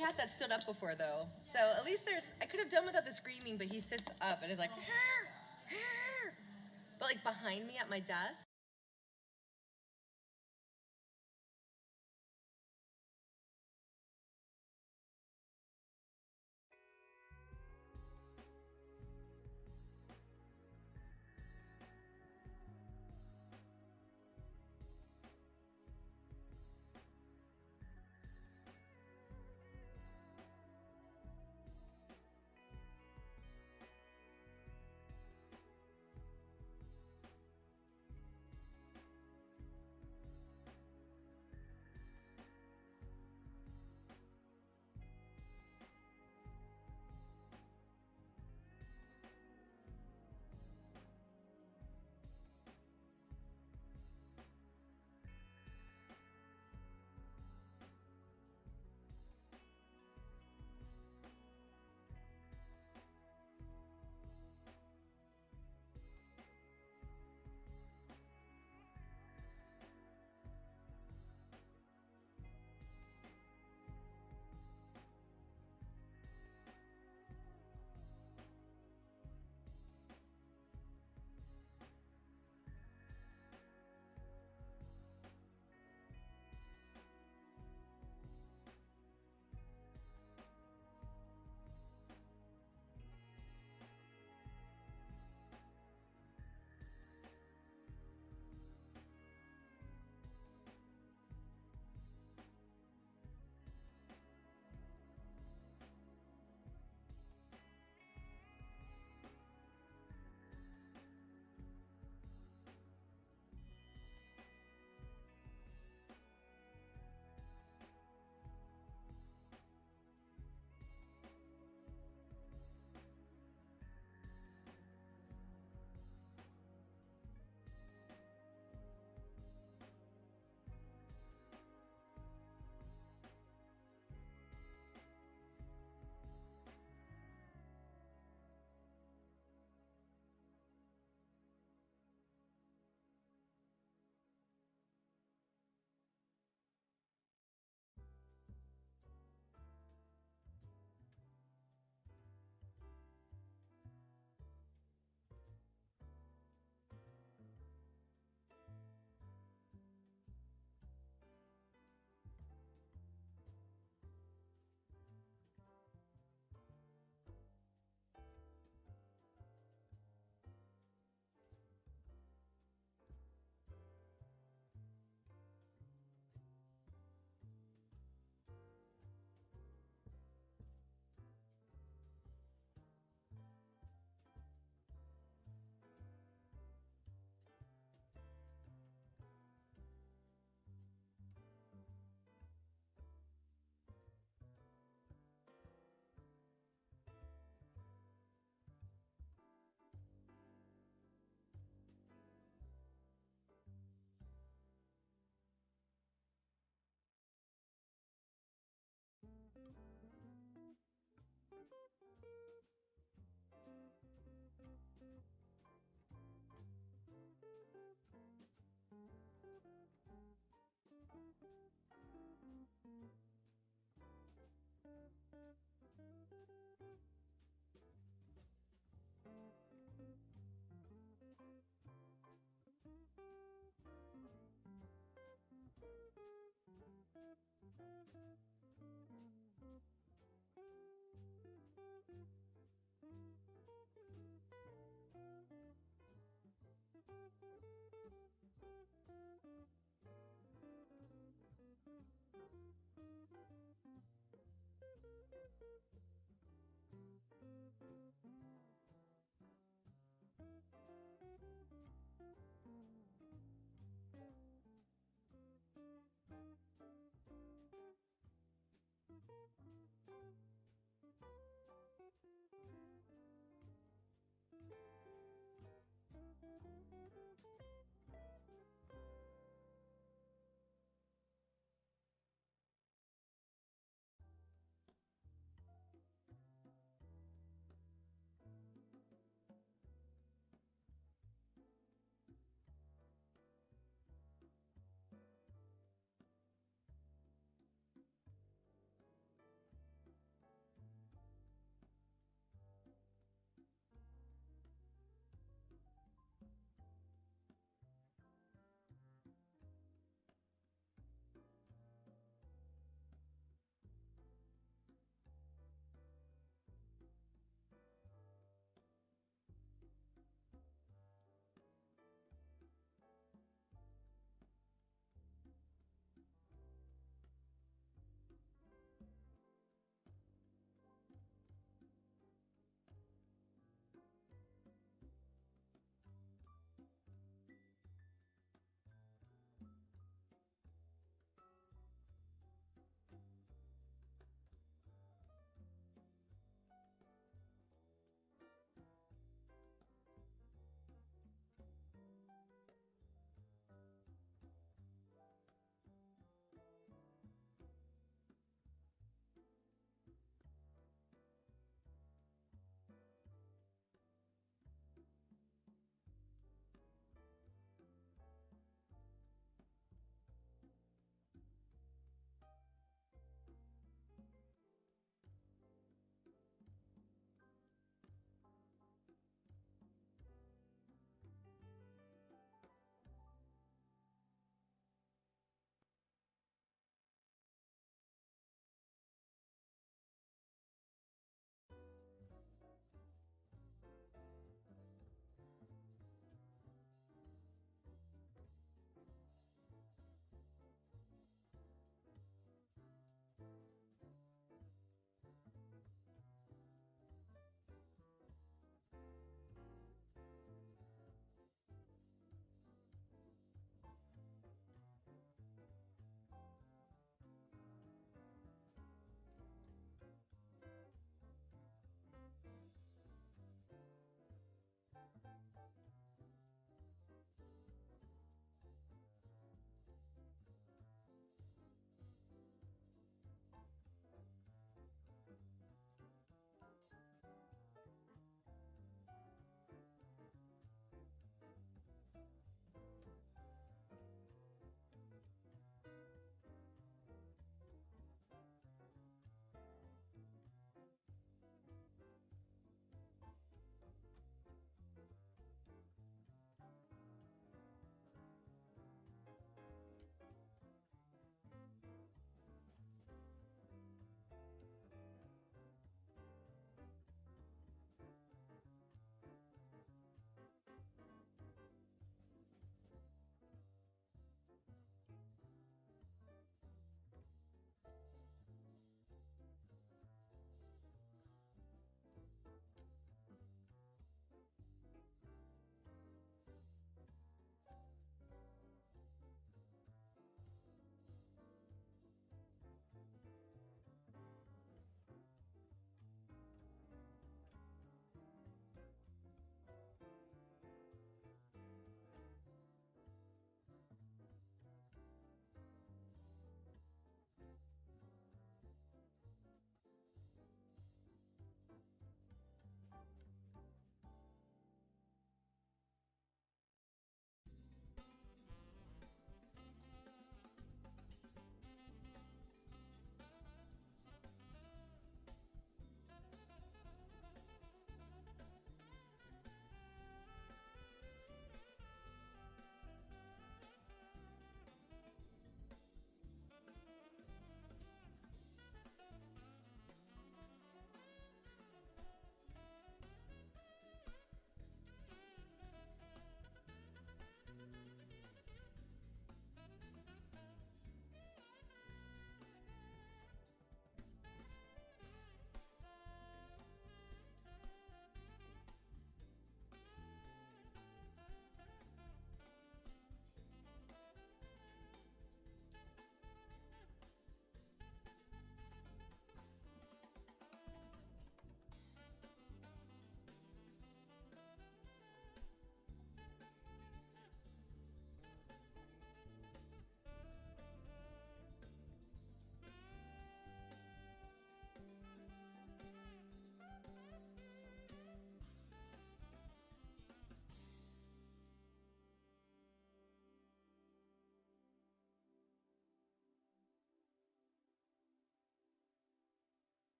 cat that stood up before, though. So at least I could have done without the screaming, but he sits up and is like, but like behind me at my desk.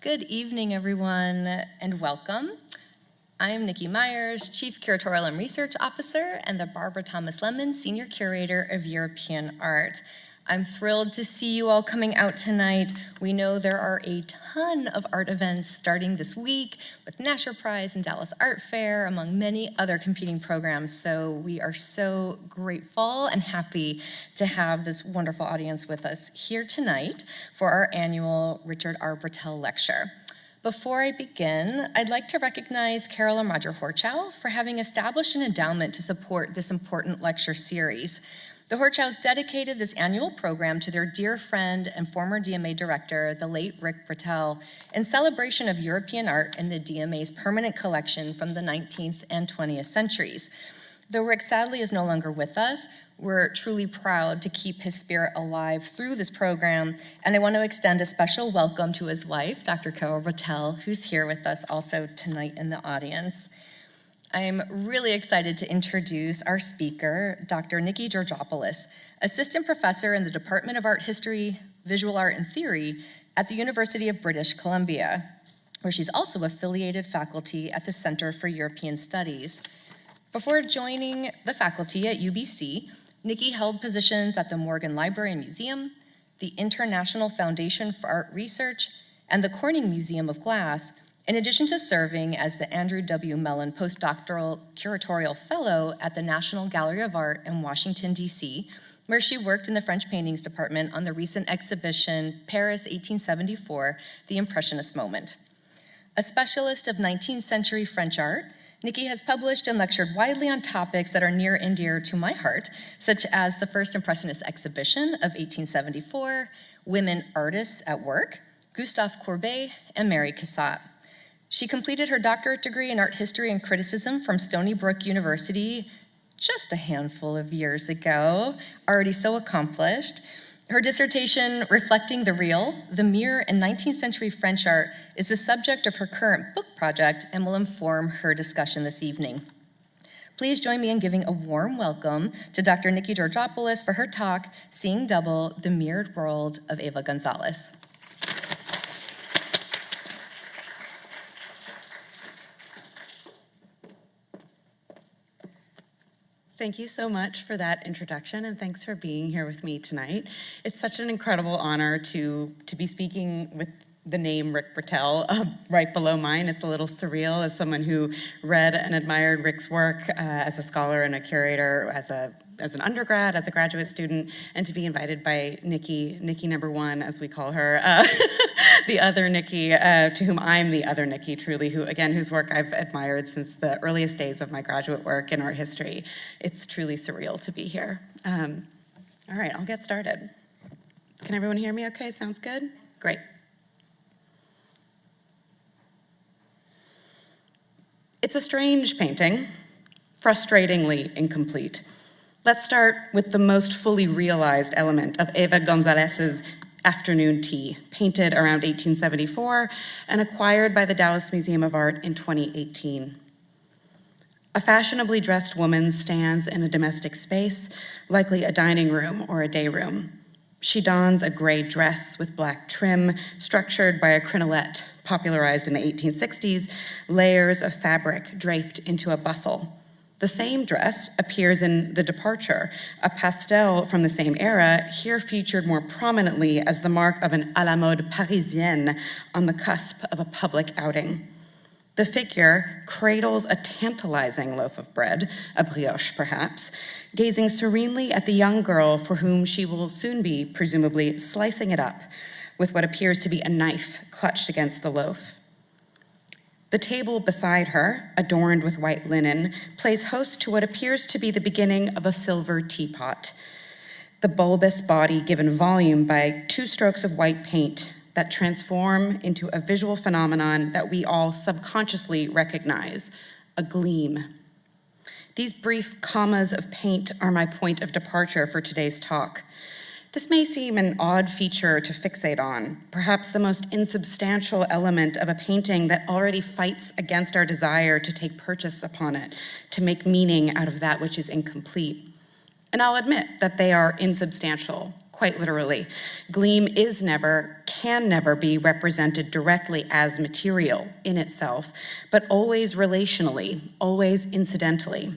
Good evening, everyone, and welcome. I'm Nikki Myers, Chief Curatorial and Research Officer, and the Barbara Thomas Lemon Senior Curator of European Art. I'm thrilled to see you all coming out tonight. We know there are a ton of art events starting this week with Nasher Prize and Dallas Art Fair, among many other competing programs. So we are so grateful and happy to have this wonderful audience with us here tonight for our annual Richard R. Brettell Lecture. Before I begin, I'd like to recognize Carol and Roger Horchow for having established an endowment to support this important lecture series. The Horchows dedicated this annual program to their dear friend and former DMA director, the late Rick Brettell, in celebration of European art in the DMA's permanent collection from the 19th and 20th centuries. Though Rick sadly is no longer with us, we're truly proud to keep his spirit alive through this program, and I want to extend a special welcome to his wife, Dr. Carol Brettell, who's here with us also tonight in the audience. I'm really excited to introduce our speaker, Dr. Nikki Georgopulos, Assistant Professor in the Department of Art History, Visual Art and Theory at the University of British Columbia, where she's also affiliated faculty at the Center for European Studies. Before joining the faculty at UBC, Nikki held positions at the Morgan Library and Museum, the International Foundation for Art Research, and the Corning Museum of Glass, in addition to serving as the Andrew W. Mellon Postdoctoral Curatorial Fellow at the National Gallery of Art in Washington, D.C., where she worked in the French Paintings Department on the recent exhibition, Paris 1874, The Impressionist Moment. A specialist of 19th century French art, Nikki has published and lectured widely on topics that are near and dear to my heart, such as the First Impressionist Exhibition of 1874, Women Artists at Work, Gustave Courbet, and Mary Cassatt. She completed her doctorate degree in art history and criticism from Stony Brook University just a handful of years ago, already so accomplished. Her dissertation, Reflecting the Real, the Mirror in 19th Century French Art, is the subject of her current book project and will inform her discussion this evening. Please join me in giving a warm welcome to Dr. Nikki Georgopulos for her talk, Seeing Double, the Mirrored World of Eva Gonzalès. Thank you so much for that introduction, and thanks for being here with me tonight. It's such an incredible honor to be speaking with the name Rick Brettell right below mine. It's a little surreal as someone who read and admired Rick's work as a scholar and a curator, as an undergrad, as a graduate student, and to be invited by Nikki number one, as we call her, the other Nikki, to whom I'm the other Nikki, truly, whose work I've admired since the earliest days of my graduate work in art history. It's truly surreal to be here. All right, I'll get started. Can everyone hear me okay? Sounds good? Great. It's a strange painting, frustratingly incomplete. Let's start with the most fully realized element of Eva Gonzalez's Afternoon Tea, painted around 1874 and acquired by the Dallas Museum of Art in 2018. A fashionably dressed woman stands in a domestic space, likely a dining room or a day room. She dons a gray dress with black trim, structured by a crinolette, popularized in the 1860s, layers of fabric draped into a bustle. The same dress appears in The Departure, a pastel from the same era, here featured more prominently as the mark of an à la mode parisienne on the cusp of a public outing. The figure cradles a tantalizing loaf of bread, a brioche perhaps, gazing serenely at the young girl for whom she will soon be, presumably, slicing it up with what appears to be a knife clutched against the loaf. The table beside her, adorned with white linen, plays host to what appears to be the beginning of a silver teapot, the bulbous body given volume by 2 strokes of white paint that transform into a visual phenomenon that we all subconsciously recognize, a gleam. These brief commas of paint are my point of departure for today's talk. This may seem an odd feature to fixate on, perhaps the most insubstantial element of a painting that already fights against our desire to take purchase upon it, to make meaning out of that which is incomplete. And I'll admit that they are insubstantial, quite literally. Gleam is never, can never be represented directly as material in itself, but always relationally, always incidentally.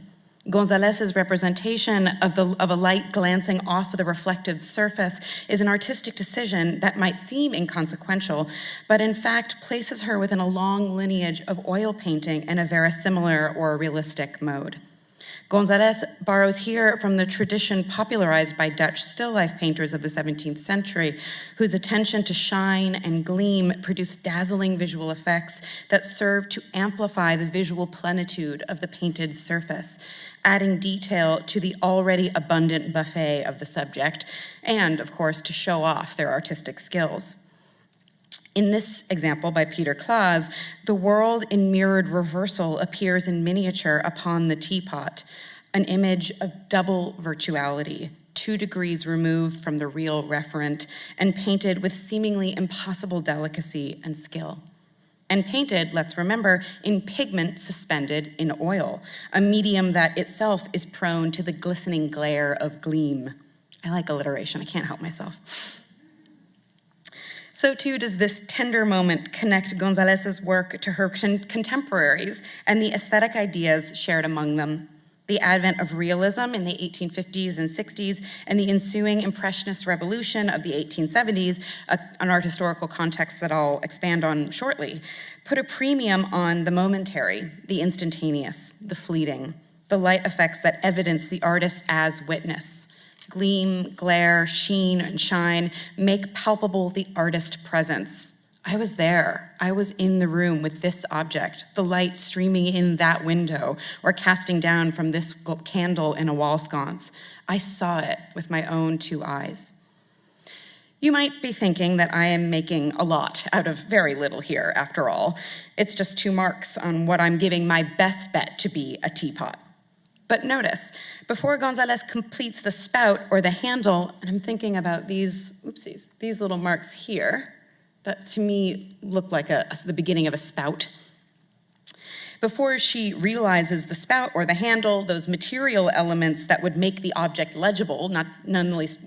Gonzalez's representation of a light glancing off of the reflective surface is an artistic decision that might seem inconsequential, but in fact places her within a long lineage of oil painting in a verisimilar or realistic mode. Gonzalez borrows here from the tradition popularized by Dutch still life painters of the 17th century, whose attention to shine and gleam produced dazzling visual effects that serve to amplify the visual plenitude of the painted surface, adding detail to the already abundant buffet of the subject, and of course to show off their artistic skills. In this example by Peter Klaas, the world in mirrored reversal appears in miniature upon the teapot, an image of double virtuality, 2 degrees removed from the real referent, and painted with seemingly impossible delicacy and skill. And painted, let's remember, in pigment suspended in oil, a medium that itself is prone to the glistening glare of gleam. I like alliteration, I can't help myself. So too does this tender moment connect Gonzalez's work to her contemporaries and the aesthetic ideas shared among them. The advent of realism in the 1850s and 60s and the ensuing Impressionist revolution of the 1870s, an art historical context that I'll expand on shortly, put a premium on the momentary, the instantaneous, the fleeting, the light effects that evidence the artist as witness. Gleam, glare, sheen, and shine make palpable the artist presence. I was there. I was in the room with this object, the light streaming in that window or casting down from this candle in a wall sconce. I saw it with my own 2 eyes. You might be thinking that I am making a lot out of very little here, after all. It's just 2 marks on what I'm giving my best bet to be a teapot. But notice, before Gonzalez completes the spout or the handle, and I'm thinking about these little marks here, that to me look like the beginning of a spout. Before she realizes the spout or the handle, those material elements that would make the object legible, none the least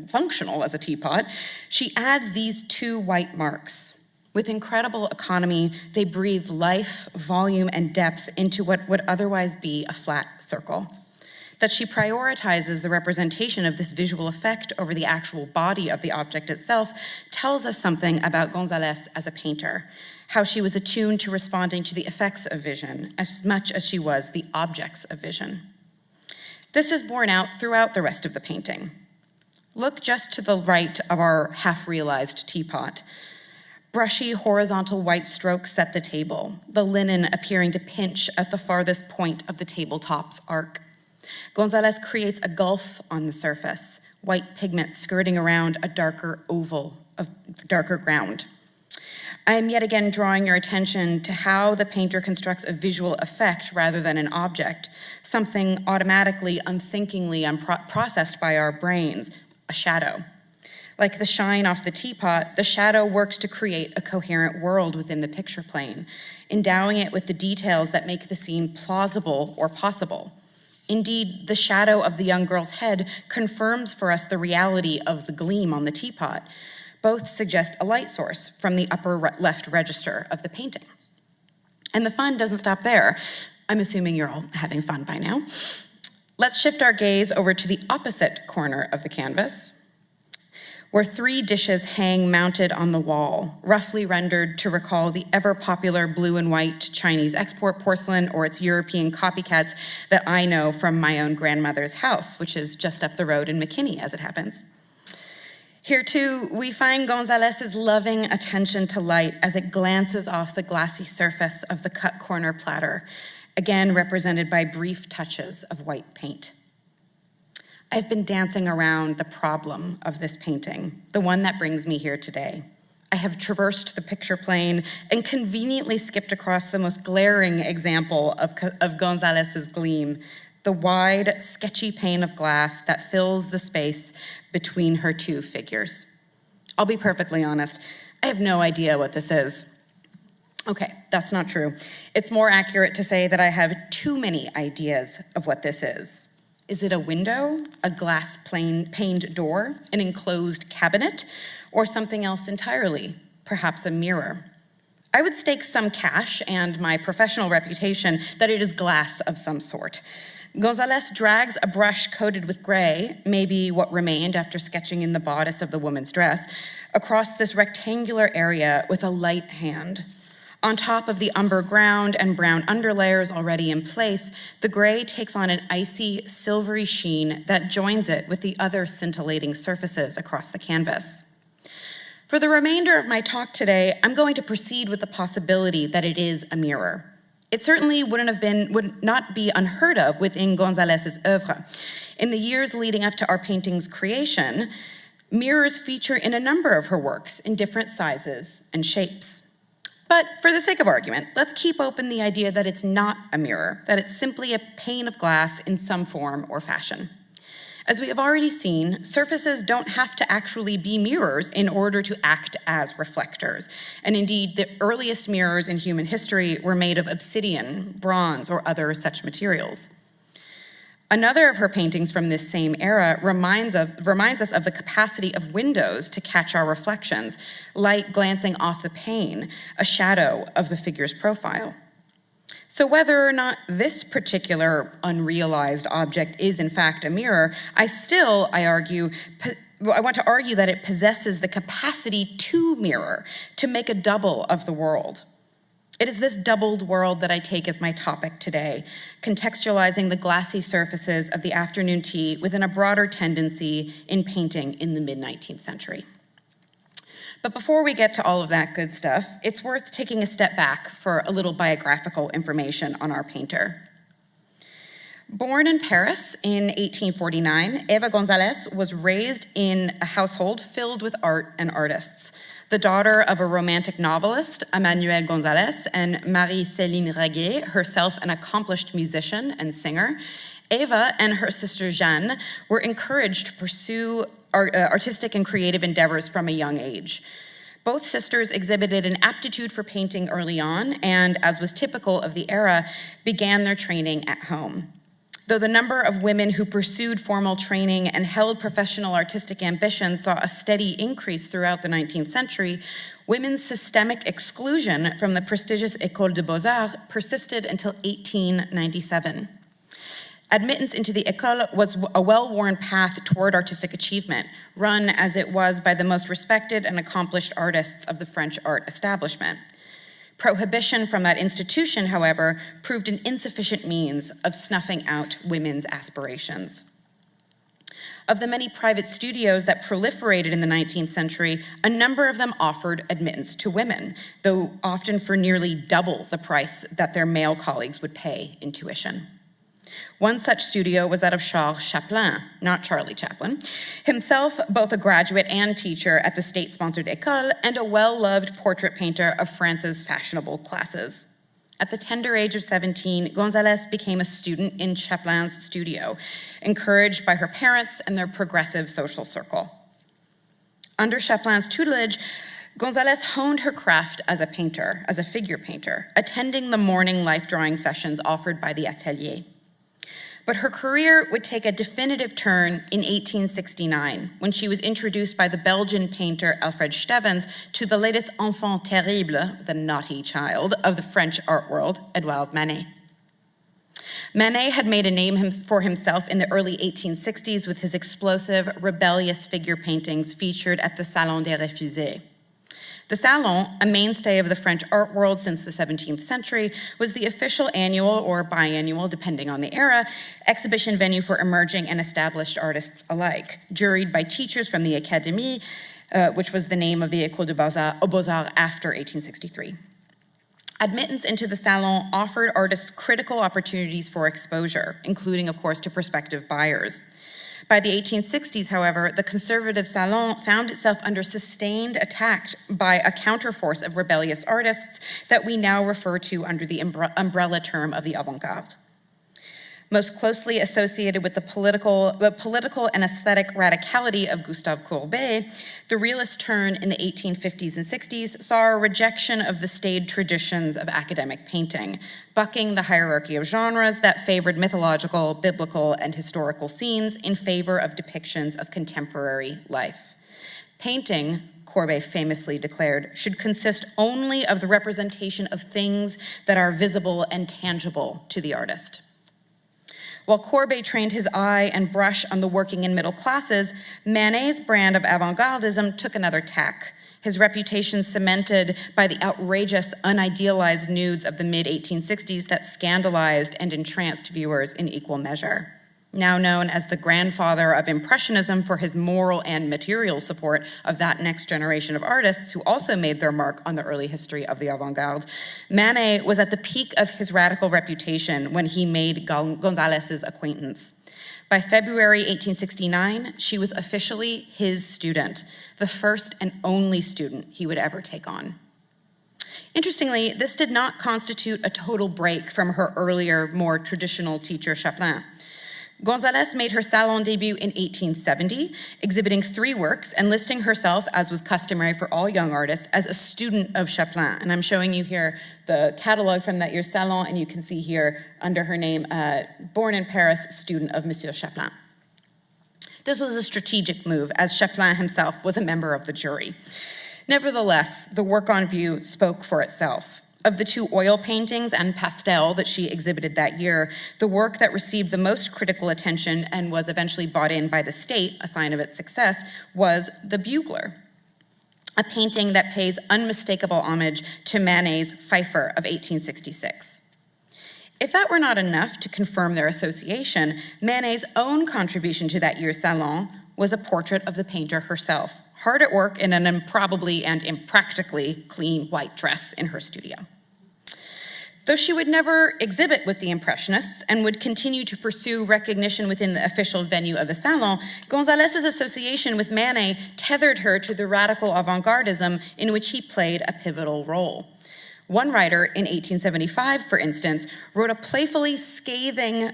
functional as a teapot, she adds these 2 white marks. With incredible economy, they breathe life, volume, and depth into what would otherwise be a flat circle. That she prioritizes the representation of this visual effect over the actual body of the object itself tells us something about Gonzalez as a painter, how she was attuned to responding to the effects of vision as much as she was the objects of vision. This is borne out throughout the rest of the painting. Look just to the right of our half-realized teapot. Brushy horizontal white strokes set the table, the linen appearing to pinch at the farthest point of the tabletop's arc. Gonzalez creates a gulf on the surface, white pigment skirting around a darker oval of darker ground. I am yet again drawing your attention to how the painter constructs a visual effect rather than an object, something automatically, unthinkingly processed by our brains, a shadow. Like the shine off the teapot, the shadow works to create a coherent world within the picture plane, endowing it with the details that make the scene plausible or possible. Indeed, the shadow of the young girl's head confirms for us the reality of the gleam on the teapot. Both suggest a light source from the upper left register of the painting. And the fun doesn't stop there. I'm assuming you're all having fun by now. Let's shift our gaze over to the opposite corner of the canvas, where 3 dishes hang mounted on the wall, roughly rendered to recall the ever-popular blue and white Chinese export porcelain or its European copycats that I know from my own grandmother's house, which is just up the road in McKinney, as it happens. Here, too, we find Gonzalez's loving attention to light as it glances off the glassy surface of the cut corner platter, again represented by brief touches of white paint. I've been dancing around the problem of this painting, the one that brings me here today. I have traversed the picture plane and conveniently skipped across the most glaring example of Gonzalez's gleam, the wide, sketchy pane of glass that fills the space between her 2 figures. I'll be perfectly honest, I have no idea what this is. Okay, that's not true. It's more accurate to say that I have too many ideas of what this is. Is it a window, a glass paned door, an enclosed cabinet, or something else entirely, perhaps a mirror? I would stake some cash and my professional reputation that it is glass of some sort. Gonzalez drags a brush coated with gray, maybe what remained after sketching in the bodice of the woman's dress, across this rectangular area with a light hand. On top of the umber ground and brown underlayers already in place, the gray takes on an icy, silvery sheen that joins it with the other scintillating surfaces across the canvas. For the remainder of my talk today, I'm going to proceed with the possibility that it is a mirror. It certainly would not be unheard of within Gonzalez's oeuvre. In the years leading up to our painting's creation, mirrors feature in a number of her works in different sizes and shapes. But for the sake of argument, let's keep open the idea that it's not a mirror, that it's simply a pane of glass in some form or fashion. As we have already seen, surfaces don't have to actually be mirrors in order to act as reflectors. And indeed, the earliest mirrors in human history were made of obsidian, bronze, or other such materials. Another of her paintings from this same era reminds us of the capacity of windows to catch our reflections, light glancing off the pane, a shadow of the figure's profile. So whether or not this particular unrealized object is in fact a mirror, I want to argue that it possesses the capacity to mirror, to make a double of the world. It is this doubled world that I take as my topic today, contextualizing the glassy surfaces of the afternoon tea within a broader tendency in painting in the mid-19th century. But before we get to all of that good stuff, it's worth taking a step back for a little biographical information on our painter. Born in Paris in 1849, Eva Gonzalès was raised in a household filled with art and artists. The daughter of a romantic novelist, Emmanuel Gonzalès, and Marie-Céline Reguet, herself an accomplished musician and singer, Eva and her sister Jeanne were encouraged to pursue artistic and creative endeavors from a young age. Both sisters exhibited an aptitude for painting early on and, as was typical of the era, began their training at home. Though the number of women who pursued formal training and held professional artistic ambitions saw a steady increase throughout the 19th century, women's systemic exclusion from the prestigious École des Beaux-Arts persisted until 1897. Admittance into the école was a well-worn path toward artistic achievement, run as it was by the most respected and accomplished artists of the French art establishment. Prohibition from that institution, however, proved an insufficient means of snuffing out women's aspirations. Of the many private studios that proliferated in the 19th century, a number of them offered admittance to women, though often for nearly double the price that their male colleagues would pay in tuition. One such studio was that of Charles Chaplin, not Charlie Chaplin, himself both a graduate and teacher at the state-sponsored école and a well-loved portrait painter of France's fashionable classes. At the tender age of 17, Gonzalès became a student in Chaplin's studio, encouraged by her parents and their progressive social circle. Under Chaplin's tutelage, Gonzalès honed her craft as a painter, as a figure painter, attending the morning life drawing sessions offered by the Atelier. But her career would take a definitive turn in 1869, when she was introduced by the Belgian painter Alfred Stevens to the latest enfant terrible, the naughty child, of the French art world, Edouard Manet. Manet had made a name for himself in the early 1860s with his explosive, rebellious figure paintings featured at the Salon des Refusés. The Salon, a mainstay of the French art world since the 17th century, was the official annual or biannual, depending on the era, exhibition venue for emerging and established artists alike, juried by teachers from the Académie, which was the name of the École des Beaux-Arts after 1863. Admittance into the Salon offered artists critical opportunities for exposure, including, of course, to prospective buyers. By the 1860s, however, the conservative Salon found itself under sustained attack by a counterforce of rebellious artists that we now refer to under the umbrella term of the avant-garde. Most closely associated with the political and aesthetic radicality of Gustave Courbet, the realist turn in the 1850s and 60s saw a rejection of the staid traditions of academic painting, bucking the hierarchy of genres that favored mythological, biblical, and historical scenes in favor of depictions of contemporary life. Painting, Courbet famously declared, should consist only of the representation of things that are visible and tangible to the artist. While Courbet trained his eye and brush on the working and middle classes, Manet's brand of avant-gardism took another tack, his reputation cemented by the outrageous, unidealized nudes of the mid-1860s that scandalized and entranced viewers in equal measure. Now known as the grandfather of Impressionism for his moral and material support of that next generation of artists who also made their mark on the early history of the avant-garde, Manet was at the peak of his radical reputation when he made Gonzalez's acquaintance. By February 1869, she was officially his student, the first and only student he would ever take on. Interestingly, this did not constitute a total break from her earlier, more traditional teacher, Chapelain. Gonzalez made her salon debut in 1870, exhibiting 3 works and listing herself, as was customary for all young artists, as a student of Chapelain. And I'm showing you here the catalog from that year's salon, and you can see here under her name, born in Paris, student of Monsieur Chapelain. This was a strategic move, as Chapelain himself was a member of the jury. Nevertheless, the work on view spoke for itself. Of the 2 oil paintings and pastel that she exhibited that year, the work that received the most critical attention and was eventually bought in by the state, a sign of its success, was The Bugler, a painting that pays unmistakable homage to Manet's Pfeiffer of 1866. If that were not enough to confirm their association, Manet's own contribution to that year's salon was a portrait of the painter herself, hard at work in an improbably and impractically clean white dress in her studio. Though she would never exhibit with the Impressionists and would continue to pursue recognition within the official venue of the Salon, Gonzalez's association with Manet tethered her to the radical avant-gardism in which he played a pivotal role. One writer in 1875, for instance, wrote a playfully scathing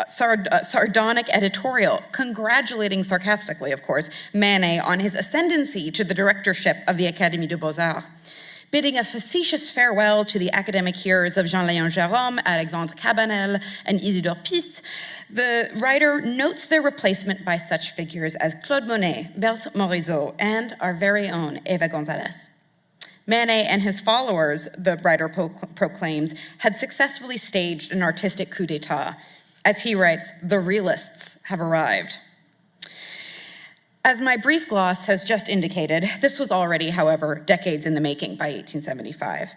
sardonic editorial, congratulating sarcastically, of course, Manet on his ascendancy to the directorship of the Académie des Beaux-Arts. Bidding a facetious farewell to the academic heroes of Jean-Léon Gérôme, Alexandre Cabanel, and Isidore Pisse, the writer notes their replacement by such figures as Claude Monet, Berthe Morisot, and our very own Eva Gonzalès. Manet and his followers, the writer proclaims, had successfully staged an artistic coup d'etat. As he writes, the realists have arrived. As my brief gloss has just indicated, this was already, however, decades in the making by 1875.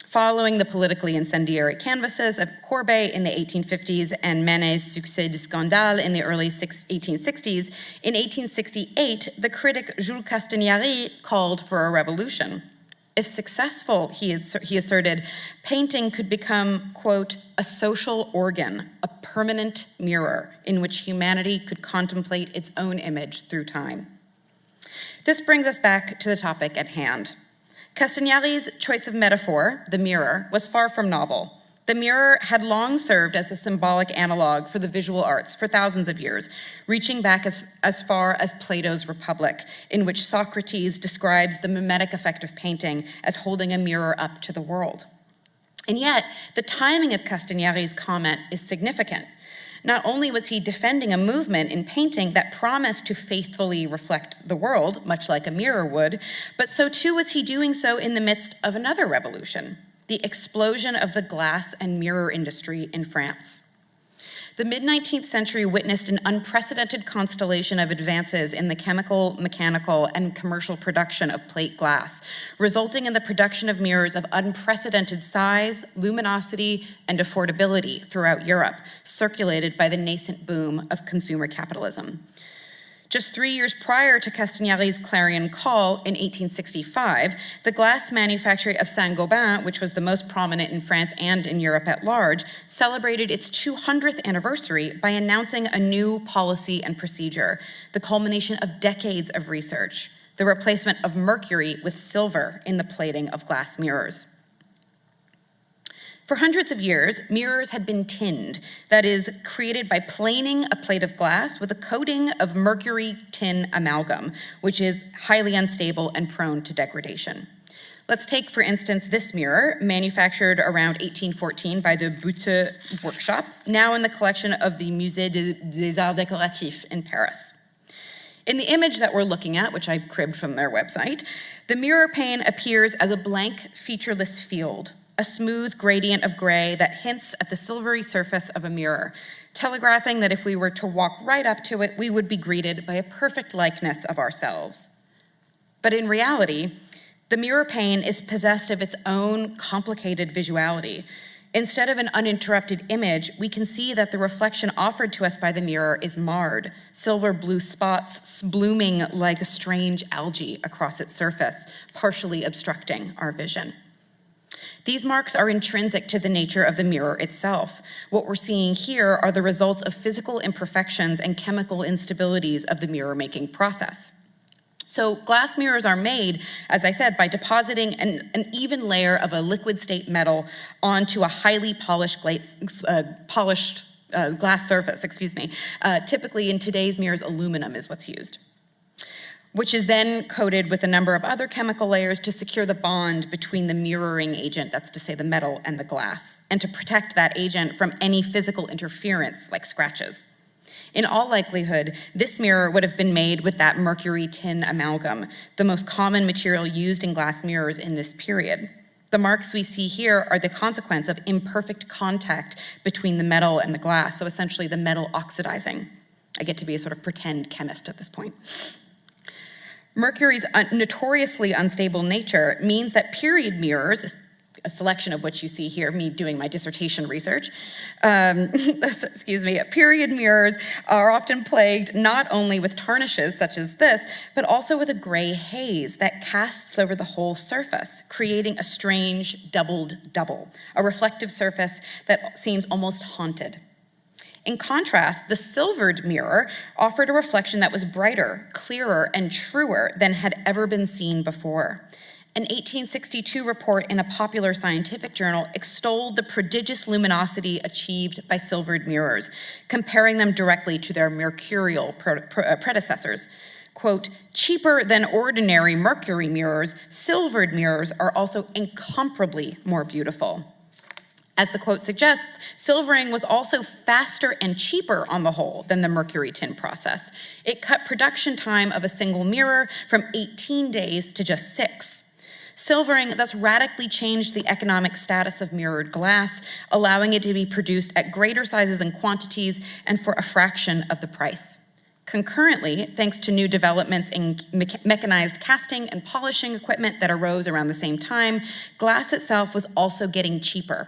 Following the politically incendiary canvases of Courbet in the 1850s and Manet's Succès du Scandale in the early 1860s, in 1868, the critic Jules Castagnary called for a revolution. If successful, he asserted, painting could become, quote, a social organ, a permanent mirror in which humanity could contemplate its own image through time. This brings us back to the topic at hand. Castagnary's choice of metaphor, the mirror, was far from novel. The mirror had long served as a symbolic analog for the visual arts for thousands of years, reaching back as far as Plato's Republic, in which Socrates describes the mimetic effect of painting as holding a mirror up to the world. And yet, the timing of Castagnary's comment is significant. Not only was he defending a movement in painting that promised to faithfully reflect the world, much like a mirror would, but so too was he doing so in the midst of another revolution, the explosion of the glass and mirror industry in France. The mid-19th century witnessed an unprecedented constellation of advances in the chemical, mechanical, and commercial production of plate glass, resulting in the production of mirrors of unprecedented size, luminosity, and affordability throughout Europe, circulated by the nascent boom of consumer capitalism. Just 3 years prior to Castagnary's clarion call in 1865, the glass manufactory of Saint-Gobain, which was the most prominent in France and in Europe at large, celebrated its 200th anniversary by announcing a new policy and procedure, the culmination of decades of research, the replacement of mercury with silver in the plating of glass mirrors. For hundreds of years, mirrors had been tinned, that is, created by planing a plate of glass with a coating of mercury tin amalgam, which is highly unstable and prone to degradation. Let's take, for instance, this mirror, manufactured around 1814 by the Brettell workshop, now in the collection of the Musée des Arts Décoratifs in Paris. In the image that we're looking at, which I cribbed from their website, the mirror pane appears as a blank, featureless field, a smooth gradient of gray that hints at the silvery surface of a mirror, telegraphing that if we were to walk right up to it, we would be greeted by a perfect likeness of ourselves. But in reality, the mirror pane is possessed of its own complicated visuality. Instead of an uninterrupted image, we can see that the reflection offered to us by the mirror is marred, silver blue spots blooming like a strange algae across its surface, partially obstructing our vision. These marks are intrinsic to the nature of the mirror itself. What we're seeing here are the results of physical imperfections and chemical instabilities of the mirror-making process. So glass mirrors are made, as I said, by depositing an even layer of a liquid state metal onto a highly polished glass surface, typically in today's mirrors, aluminum is what's used, which is then coated with a number of other chemical layers to secure the bond between the mirroring agent, that's to say the metal, and the glass, and to protect that agent from any physical interference like scratches. In all likelihood, this mirror would have been made with that mercury tin amalgam, the most common material used in glass mirrors in this period. The marks we see here are the consequence of imperfect contact between the metal and the glass, so essentially the metal oxidizing. I get to be a sort of pretend chemist at this point. Mercury's notoriously unstable nature means that period mirrors, a selection of which you see here, me doing my dissertation research, period mirrors are often plagued not only with tarnishes such as this, but also with a gray haze that casts over the whole surface, creating a strange doubled double, a reflective surface that seems almost haunted. In contrast, the silvered mirror offered a reflection that was brighter, clearer, and truer than had ever been seen before. An 1862 report in a popular scientific journal extolled the prodigious luminosity achieved by silvered mirrors, comparing them directly to their mercurial predecessors. Quote, cheaper than ordinary mercury mirrors, silvered mirrors are also incomparably more beautiful. As the quote suggests, silvering was also faster and cheaper on the whole than the mercury tin process. It cut production time of a single mirror from 18 days to just 6. Silvering thus radically changed the economic status of mirrored glass, allowing it to be produced at greater sizes and quantities and for a fraction of the price. Concurrently, thanks to new developments in mechanized casting and polishing equipment that arose around the same time, glass itself was also getting cheaper.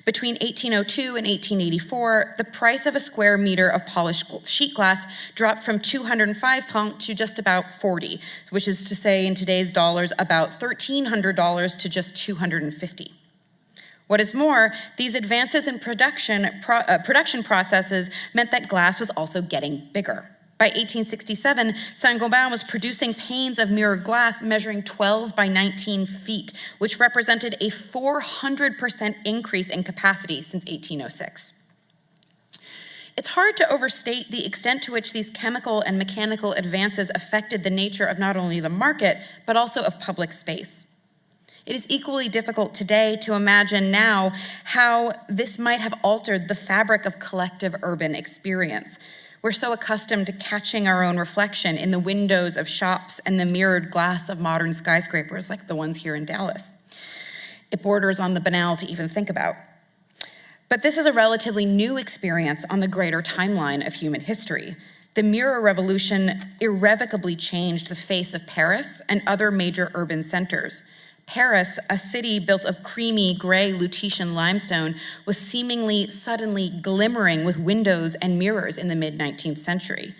Between 1802 and 1884, the price of a square meter of polished sheet glass dropped from 205 francs to just about 40, which is to say in today's dollars about $1,300 to just 250. What is more, these advances in production processes meant that glass was also getting bigger. By 1867, Saint-Gobain was producing panes of mirrored glass measuring 12 by 19 feet, which represented a 400% increase in capacity since 1806. It's hard to overstate the extent to which these chemical and mechanical advances affected the nature of not only the market, but also of public space. It is equally difficult today to imagine now how this might have altered the fabric of collective urban experience. We're so accustomed to catching our own reflection in the windows of shops and the mirrored glass of modern skyscrapers like the ones here in Dallas. It borders on the banal to even think about. But this is a relatively new experience on the greater timeline of human history. The mirror revolution irrevocably changed the face of Paris and other major urban centers. Paris, a city built of creamy gray Lutetia limestone, was seemingly suddenly glimmering with windows and mirrors in the mid-19th century.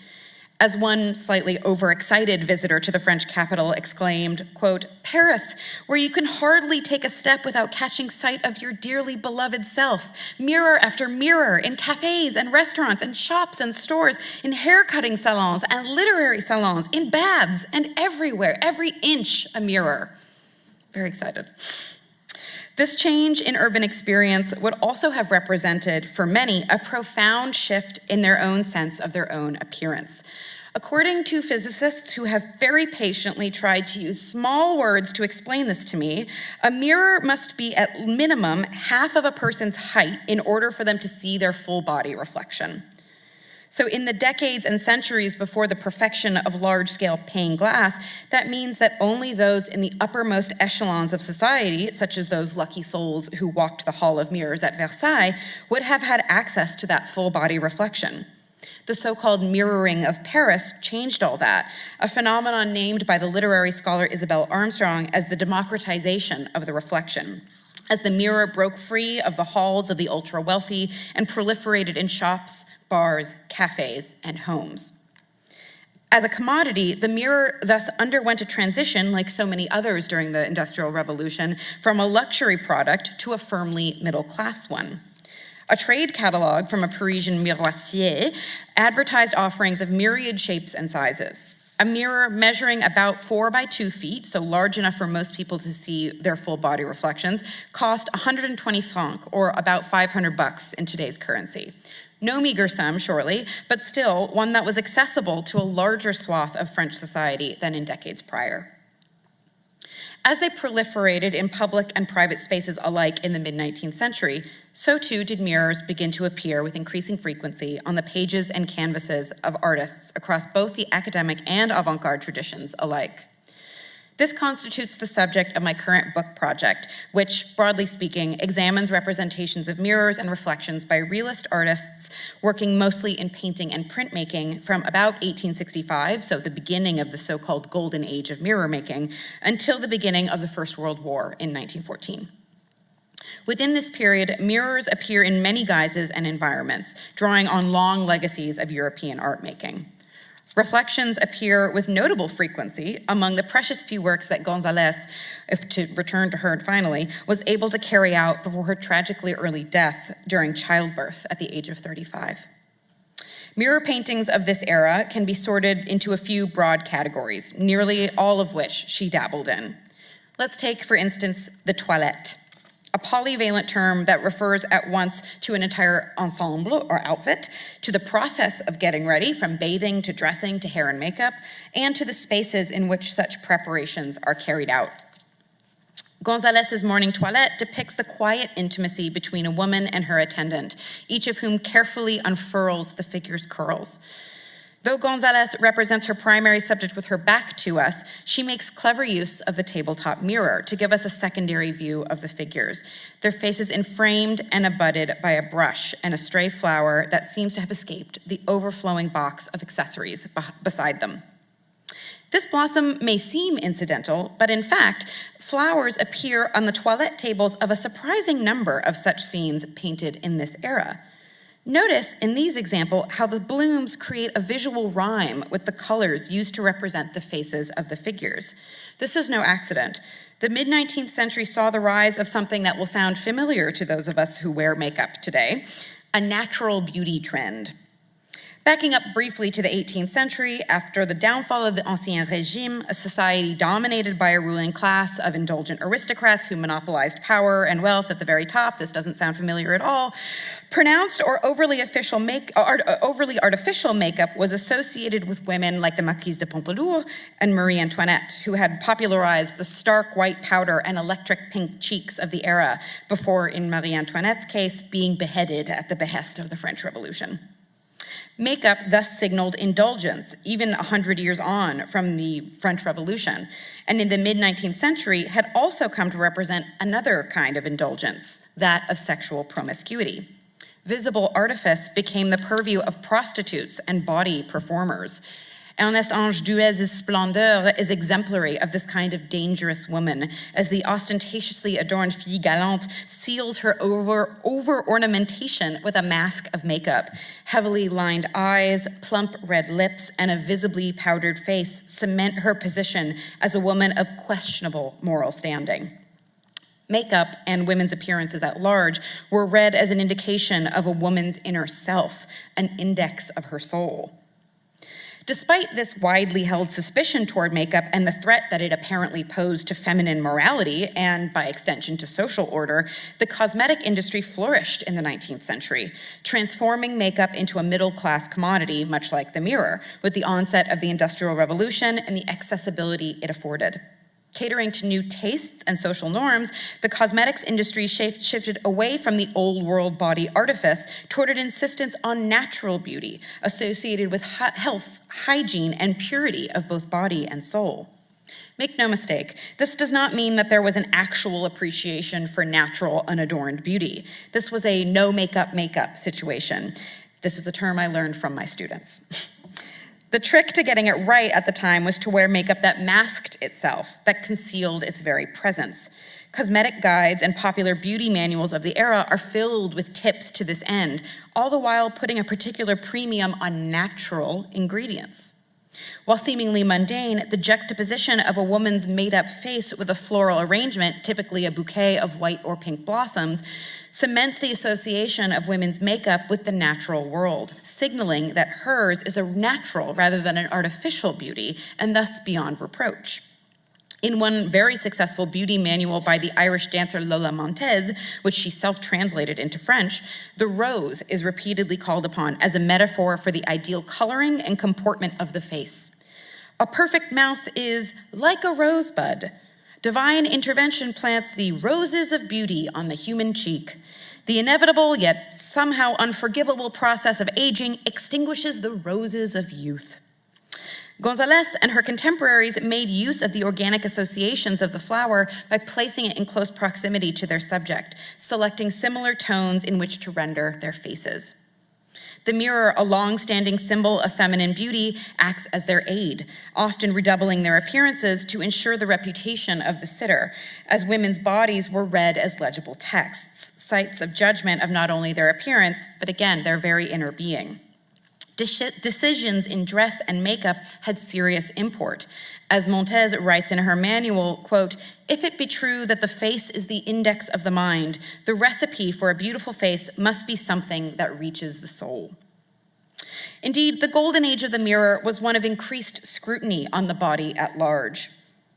As one slightly overexcited visitor to the French capital exclaimed, quote, Paris, where you can hardly take a step without catching sight of your dearly beloved self, mirror after mirror, in cafes and restaurants and shops and stores, in hair-cutting salons and literary salons, in baths, and everywhere, every inch a mirror. Very excited. This change in urban experience would also have represented, for many, a profound shift in their own sense of their own appearance. According to physicists who have very patiently tried to use small words to explain this to me, a mirror must be at minimum half of a person's height in order for them to see their full body reflection. So in the decades and centuries before the perfection of large-scale pane glass, that means that only those in the uppermost echelons of society, such as those lucky souls who walked the Hall of Mirrors at Versailles, would have had access to that full body reflection. The so-called mirroring of Paris changed all that, a phenomenon named by the literary scholar Isabel Armstrong as the democratization of the reflection, as the mirror broke free of the halls of the ultra-wealthy and proliferated in shops, bars, cafes, and homes. As a commodity, the mirror thus underwent a transition, like so many others during the Industrial Revolution, from a luxury product to a firmly middle-class one. A trade catalog from a Parisian miroitier advertised offerings of myriad shapes and sizes. A mirror measuring about 4 by 2 feet, so large enough for most people to see their full body reflections, cost 120 francs, or about $500 in today's currency. No meager sum, surely, but still one that was accessible to a larger swath of French society than in decades prior. As they proliferated in public and private spaces alike in the mid-19th century, so too did mirrors begin to appear with increasing frequency on the pages and canvases of artists across both the academic and avant-garde traditions alike. This constitutes the subject of my current book project, which, broadly speaking, examines representations of mirrors and reflections by realist artists working mostly in painting and printmaking from about 1865, so the beginning of the so-called golden age of mirror making, until the beginning of the First World War in 1914. Within this period, mirrors appear in many guises and environments, drawing on long legacies of European art making. Reflections appear with notable frequency among the precious few works that Gonzalès, if to return to her finally, was able to carry out before her tragically early death during childbirth at the age of 35. Mirror paintings of this era can be sorted into a few broad categories, nearly all of which she dabbled in. Let's take, for instance, the toilette, a polyvalent term that refers at once to an entire ensemble or outfit, to the process of getting ready, from bathing to dressing to hair and makeup, and to the spaces in which such preparations are carried out. Gonzalez's morning toilette depicts the quiet intimacy between a woman and her attendant, each of whom carefully unfurls the figure's curls. Though Gonzalez represents her primary subject with her back to us, she makes clever use of the tabletop mirror to give us a secondary view of the figures, their faces inframed and abutted by a brush and a stray flower that seems to have escaped the overflowing box of accessories beside them. This blossom may seem incidental, but in fact, flowers appear on the toilette tables of a surprising number of such scenes painted in this era. Notice in these examples how the blooms create a visual rhyme with the colors used to represent the faces of the figures. This is no accident. The mid-19th century saw the rise of something that will sound familiar to those of us who wear makeup today, a natural beauty trend. Backing up briefly to the 18th century, after the downfall of the Ancien Régime, a society dominated by a ruling class of indulgent aristocrats who monopolized power and wealth at the very top, this doesn't sound familiar at all, pronounced or overly artificial makeup was associated with women like the Marquise de Pompadour and Marie Antoinette, who had popularized the stark white powder and electric pink cheeks of the era before, in Marie Antoinette's case, being beheaded at the behest of the French Revolution. Makeup thus signaled indulgence, even 100 years on from the French Revolution, and in the mid-19th century had also come to represent another kind of indulgence, that of sexual promiscuity. Visible artifice became the purview of prostitutes and bawdy performers. Ernest Ange Duez's Splendeur is exemplary of this kind of dangerous woman, as the ostentatiously adorned fille galante seals her over-ornamentation with a mask of makeup. Heavily lined eyes, plump red lips, and a visibly powdered face cement her position as a woman of questionable moral standing. Makeup and women's appearances at large were read as an indication of a woman's inner self, an index of her soul. Despite this widely held suspicion toward makeup and the threat that it apparently posed to feminine morality and, by extension, to social order, the cosmetic industry flourished in the 19th century, transforming makeup into a middle-class commodity, much like the mirror, with the onset of the Industrial Revolution and the accessibility it afforded. Catering to new tastes and social norms, the cosmetics industry shifted away from the old world body artifice toward an insistence on natural beauty associated with health, hygiene, and purity of both body and soul. Make no mistake, this does not mean that there was an actual appreciation for natural, unadorned beauty. This was a no makeup situation. This is a term I learned from my students. The trick to getting it right at the time was to wear makeup that masked itself, that concealed its very presence. Cosmetic guides and popular beauty manuals of the era are filled with tips to this end, all the while putting a particular premium on natural ingredients. While seemingly mundane, the juxtaposition of a woman's made-up face with a floral arrangement, typically a bouquet of white or pink blossoms, cements the association of women's makeup with the natural world, signaling that hers is a natural rather than an artificial beauty, and thus beyond reproach. In one very successful beauty manual by the Irish dancer Lola Montez, which she self-translated into French, the rose is repeatedly called upon as a metaphor for the ideal coloring and comportment of the face. A perfect mouth is like a rosebud. Divine intervention plants the roses of beauty on the human cheek. The inevitable yet somehow unforgivable process of aging extinguishes the roses of youth. Gonzalès and her contemporaries made use of the organic associations of the flower by placing it in close proximity to their subject, selecting similar tones in which to render their faces. The mirror, a long-standing symbol of feminine beauty, acts as their aid, often redoubling their appearances to ensure the reputation of the sitter, as women's bodies were read as legible texts, sites of judgment of not only their appearance, but again, their very inner being. Decisions in dress and makeup had serious import. As Montez writes in her manual, quote, "If it be true that the face is the index of the mind, the recipe for a beautiful face must be something that reaches the soul." Indeed, the golden age of the mirror was one of increased scrutiny on the body at large.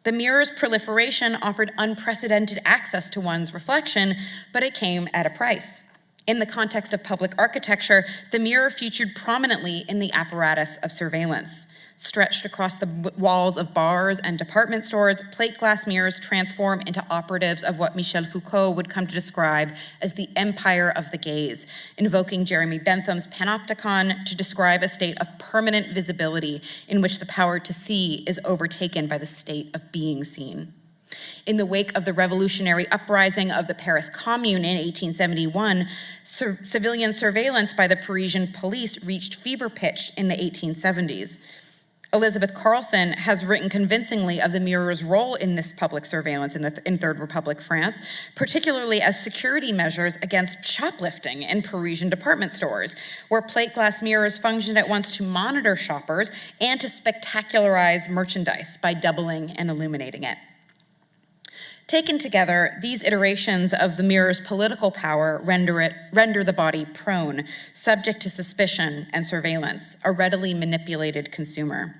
The mirror's proliferation offered unprecedented access to one's reflection, but it came at a price. In the context of public architecture, the mirror featured prominently in the apparatus of surveillance. Stretched across the walls of bars and department stores, plate glass mirrors transform into operatives of what Michel Foucault would come to describe as the empire of the gaze, invoking Jeremy Bentham's panopticon to describe a state of permanent visibility in which the power to see is overtaken by the state of being seen. In the wake of the revolutionary uprising of the Paris Commune in 1871, civilian surveillance by the Parisian police reached fever pitch in the 1870s. Elizabeth Carlson has written convincingly of the mirror's role in this public surveillance in Third Republic France, particularly as security measures against shoplifting in Parisian department stores, where plate glass mirrors functioned at once to monitor shoppers and to spectacularize merchandise by doubling and illuminating it. Taken together, these iterations of the mirror's political power render the body prone, subject to suspicion and surveillance, a readily manipulated consumer.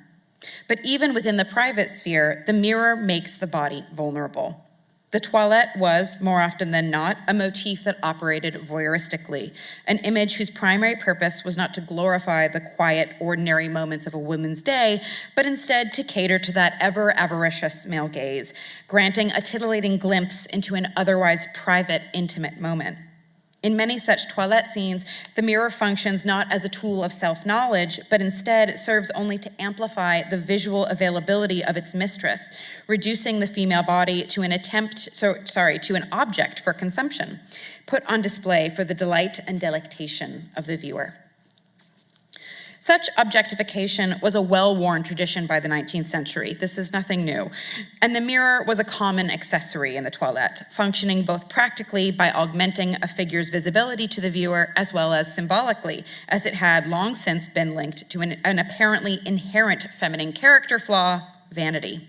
But even within the private sphere, the mirror makes the body vulnerable. The toilette was, more often than not, a motif that operated voyeuristically, an image whose primary purpose was not to glorify the quiet, ordinary moments of a woman's day, but instead to cater to that ever-avaricious male gaze, granting a titillating glimpse into an otherwise private, intimate moment. In many such toilette scenes, the mirror functions not as a tool of self-knowledge, but instead serves only to amplify the visual availability of its mistress, reducing the female body to an object for consumption, put on display for the delight and delectation of the viewer. Such objectification was a well-worn tradition by the 19th century. This is nothing new. And the mirror was a common accessory in the toilette, functioning both practically by augmenting a figure's visibility to the viewer as well as symbolically, as it had long since been linked to an apparently inherent feminine character flaw, vanity.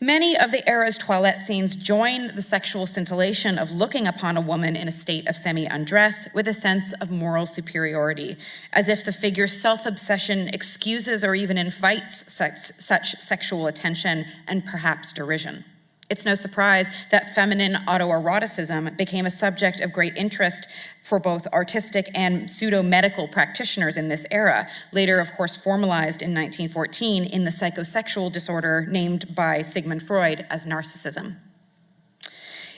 Many of the era's toilette scenes join the sexual scintillation of looking upon a woman in a state of semi-undress with a sense of moral superiority, as if the figure's self-obsession excuses or even invites such sexual attention and perhaps derision. It's no surprise that feminine autoeroticism became a subject of great interest for both artistic and pseudo-medical practitioners in this era, later, of course, formalized in 1914 in the psychosexual disorder named by Sigmund Freud as narcissism.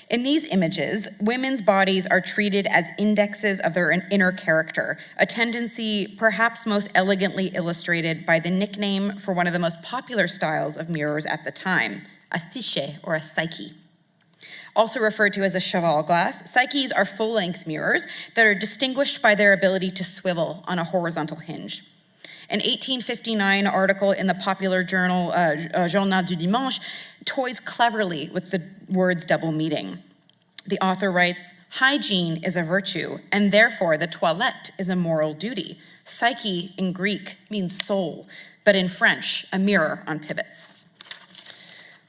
In these images, women's bodies are treated as indexes of their inner character, a tendency perhaps most elegantly illustrated by the nickname for one of the most popular styles of mirrors at the time, a psyché, or a psyche. Also referred to as a cheval glass, psyches are full-length mirrors that are distinguished by their ability to swivel on a horizontal hinge. An 1859 article in the popular journal Journal du Dimanche toys cleverly with the words double meaning. The author writes, "Hygiene is a virtue, and therefore the toilette is a moral duty. Psyche in Greek means soul, but in French, a mirror on pivots."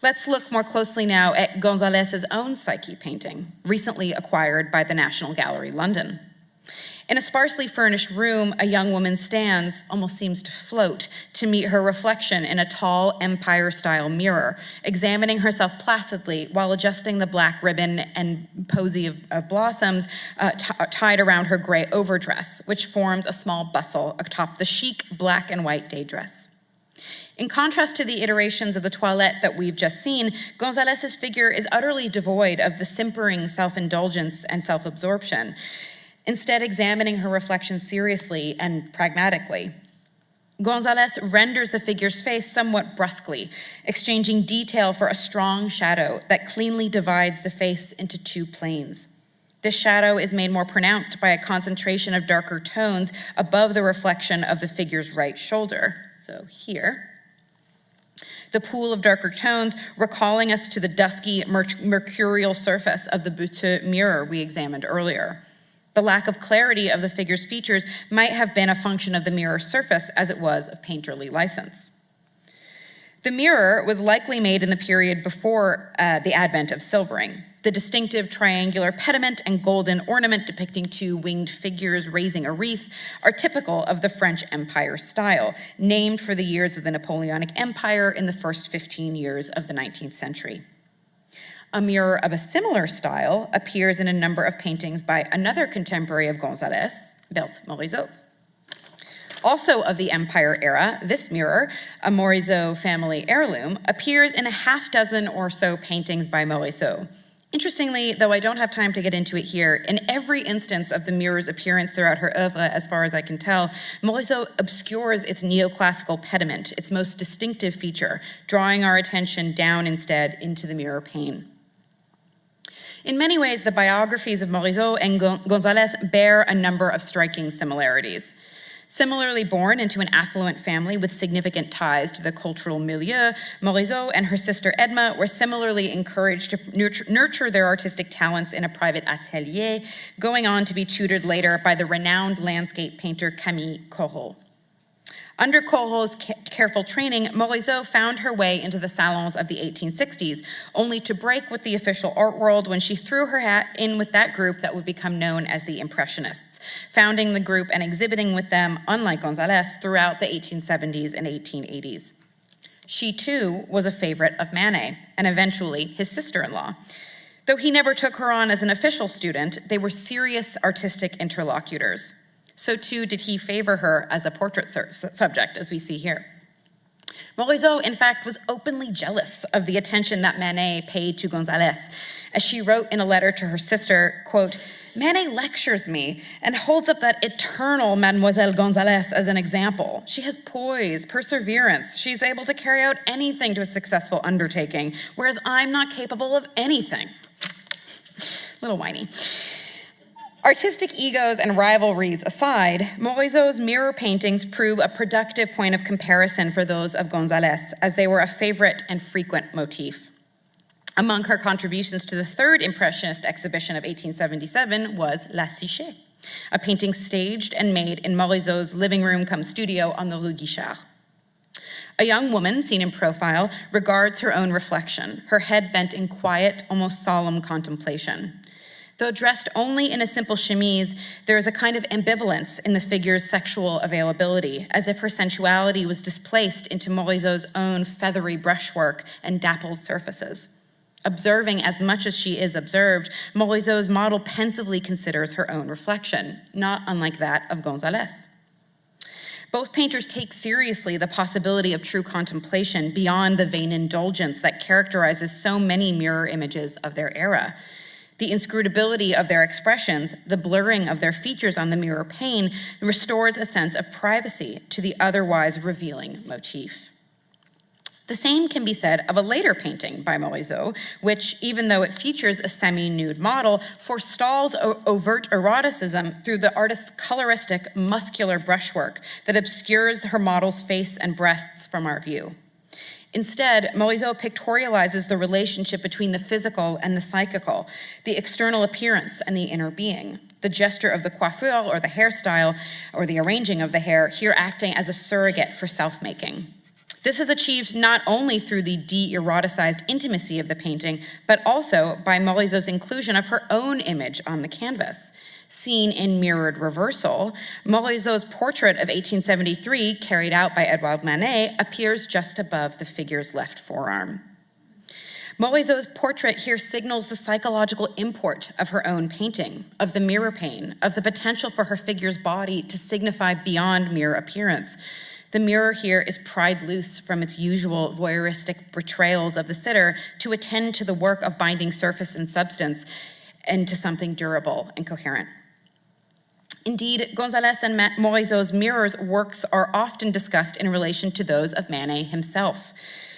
Let's look more closely now at Gonzalez's own psyche painting, recently acquired by the National Gallery, London. In a sparsely furnished room, a young woman stands, almost seems to float, to meet her reflection in a tall empire-style mirror, examining herself placidly while adjusting the black ribbon and posy of blossoms tied around her gray overdress, which forms a small bustle atop the chic black and white day dress. In contrast to the iterations of the toilette that we've just seen, Gonzalez's figure is utterly devoid of the simpering self-indulgence and self-absorption, instead examining her reflection seriously and pragmatically. Gonzalez renders the figure's face somewhat brusquely, exchanging detail for a strong shadow that cleanly divides the face into two planes. This shadow is made more pronounced by a concentration of darker tones above the reflection of the figure's right shoulder. So here, the pool of darker tones recalling us to the dusky mercurial surface of the Buteux mirror we examined earlier. The lack of clarity of the figure's features might have been a function of the mirror's surface as it was of painterly license. The mirror was likely made in the period before the advent of silvering. The distinctive triangular pediment and golden ornament depicting two winged figures raising a wreath are typical of the French Empire style, named for the years of the Napoleonic Empire in the first 15 years of the 19th century. A mirror of a similar style appears in a number of paintings by another contemporary of Gonzalez, Berthe Morisot. Also of the Empire era, this mirror, a Morisot family heirloom, appears in a half dozen or so paintings by Morisot. Interestingly, though I don't have time to get into it here, in every instance of the mirror's appearance throughout her oeuvre, as far as I can tell, Morisot obscures its neoclassical pediment, its most distinctive feature, drawing our attention down instead into the mirror pane. In many ways, the biographies of Morisot and Gonzalez bear a number of striking similarities. Similarly born into an affluent family with significant ties to the cultural milieu, Morisot and her sister Edma were similarly encouraged to nurture their artistic talents in a private atelier, going on to be tutored later by the renowned landscape painter Camille Corot. Under Corot's careful training, Morisot found her way into the salons of the 1860s, only to break with the official art world when she threw her hat in with that group that would become known as the Impressionists, founding the group and exhibiting with them, unlike Gonzalez, throughout the 1870s and 1880s. She too was a favorite of Manet, and eventually his sister-in-law. Though he never took her on as an official student, they were serious artistic interlocutors. So too did he favor her as a portrait subject, as we see here. Morisot, in fact, was openly jealous of the attention that Manet paid to Gonzalez, as she wrote in a letter to her sister, quote, "Manet lectures me and holds up that eternal Mademoiselle Gonzalez as an example. She has poise, perseverance. She's able to carry out anything to a successful undertaking, whereas I'm not capable of anything." Little whiny. Artistic egos and rivalries aside, Morisot's mirror paintings prove a productive point of comparison for those of Gonzalez, as they were a favorite and frequent motif. Among her contributions to the third Impressionist exhibition of 1877 was La Psyché, a painting staged and made in Morisot's living room cum studio on the Rue Guichard. A young woman, seen in profile, regards her own reflection, her head bent in quiet, almost solemn contemplation. Though dressed only in a simple chemise, there is a kind of ambivalence in the figure's sexual availability, as if her sensuality was displaced into Morisot's own feathery brushwork and dappled surfaces. Observing as much as she is observed, Morisot's model pensively considers her own reflection, not unlike that of Gonzalès. Both painters take seriously the possibility of true contemplation beyond the vain indulgence that characterizes so many mirror images of their era. The inscrutability of their expressions, the blurring of their features on the mirror pane, restores a sense of privacy to the otherwise revealing motif. The same can be said of a later painting by Morisot, which, even though it features a semi-nude model, forestalls overt eroticism through the artist's coloristic, muscular brushwork that obscures her model's face and breasts from our view. Instead, Morisot pictorializes the relationship between the physical and the psychical, the external appearance and the inner being, the gesture of the coiffure or the hairstyle or the arranging of the hair here acting as a surrogate for self-making. This is achieved not only through the de-eroticized intimacy of the painting, but also by Morisot's inclusion of her own image on the canvas. Seen in mirrored reversal, Morisot's portrait of 1873, carried out by Edouard Manet, appears just above the figure's left forearm. Morisot's portrait here signals the psychological import of her own painting, of the mirror pane, of the potential for her figure's body to signify beyond mere appearance. The mirror here is pried loose from its usual voyeuristic portrayals of the sitter to attend to the work of binding surface and substance into something durable and coherent. Indeed, Gonzalès and Morisot's mirrors' works are often discussed in relation to those of Manet himself,